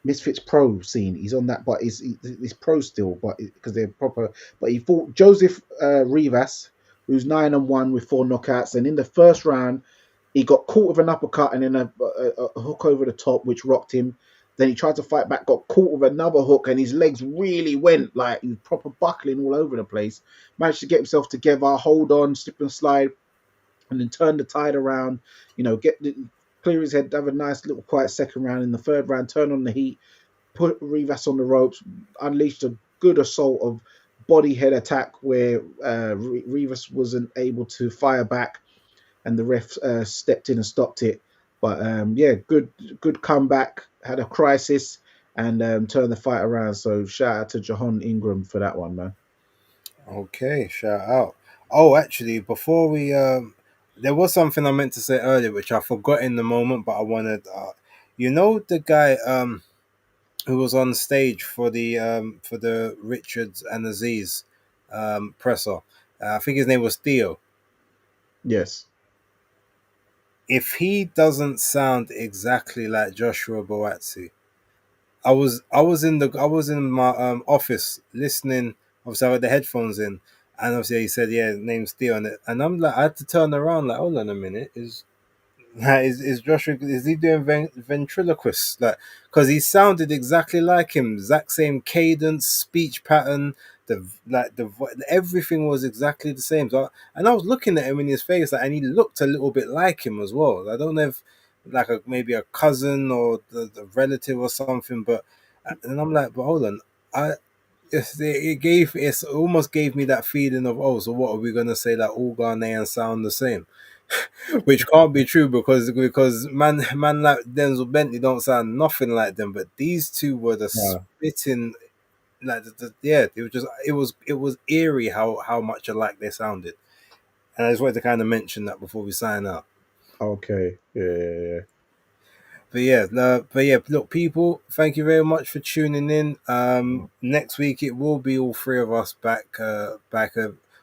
A: Misfits Pro scene. He's on that, but he's pro still, but because they're proper. But he fought Joseph Rivas, who's 9-1 with 4 knockouts, and in the first round he got caught with an uppercut and then a hook over the top, which rocked him. Then he tried to fight back, got caught with another hook, and his legs really went like he was proper buckling all over the place. Managed to get himself together, hold on, slip and slide, and then turn the tide around. Get clear his head, have a nice little quiet second round. In the third round, turn on the heat, put Rivas on the ropes, unleashed a good assault of body head attack where Rivas wasn't able to fire back, and the ref stepped in and stopped it. But yeah, good comeback. Had a crisis and turned the fight around. So shout out to Jahan Ingram for that one, man.
B: Okay, shout out. Oh, actually, before we there was something I meant to say earlier which I forgot in the moment, but I wanted you know the guy who was on stage for the Richards and Aziz presser. I think his name was Theo.
A: Yes.
B: If he doesn't sound exactly like Joshua Boatsi, I was in my office listening. Obviously, I had the headphones in, and obviously he said, "Yeah, name's Theo," and I'm like, I had to turn around, like, hold on a minute, is Joshua? Is he doing ventriloquist? Like, because he sounded exactly like him, exact same cadence, speech pattern. Everything was exactly the same. So, and I was looking at him in his face, like, and he looked a little bit like him as well. I don't know if like maybe a cousin or the relative or something, but and I'm like, but hold on, I. It almost gave me that feeling of, oh, so what are we gonna say that all Ghanaians sound the same? Which can't be true because man like Denzel Bentley don't sound nothing like them, but these two were the
A: No.
B: spitting, like yeah, it was eerie how much alike they sounded, and I just wanted to kind of mention that before we sign out.
A: Okay. Yeah. Yeah. Yeah.
B: But yeah, look, people, thank you very much for tuning in. Next week it will be all three of us back. Back.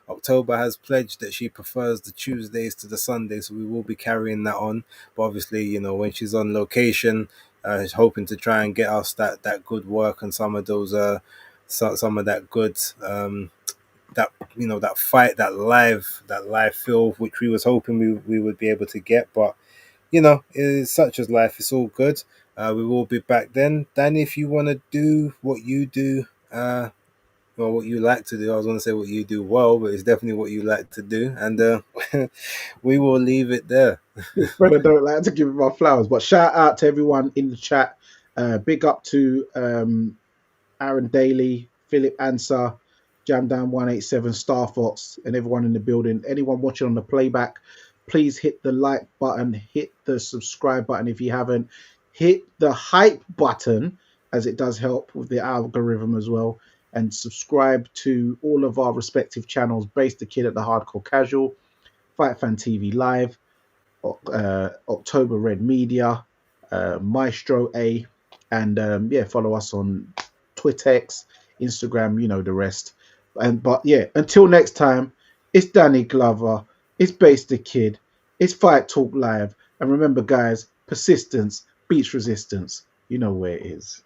B: October has pledged that she prefers the Tuesdays to the Sundays, so we will be carrying that on. But obviously, when she's on location, is hoping to try and get us that good work and some of those some of that good that that fight that live feel which we was hoping we would be able to get, but it's such as life. It's all good. We will be back then. Danny, if you want to do what you do, well, what you like to do, I was going to say what you do well, but it's definitely what you like to do. And we will leave it there.
A: This brother don't like to give him my flowers, but shout out to everyone in the chat. Big up to Aaron Daly, Philip Answer, Jam Down 187, Star Fox, and everyone in the building. Anyone watching on the playback, please hit the like button, hit the subscribe button if you haven't, hit the hype button as it does help with the algorithm as well, and subscribe to all of our respective channels: Base the Kid at the Hardcore Casual, Fight Fan TV Live, October Red Media, Maestro A, and yeah, follow us on Twittex, Instagram, you know the rest. But yeah, until next time, it's Danny Glover, it's Base the Kid, it's Fight Talk Live, and remember, guys, persistence beats resistance. You know where it is.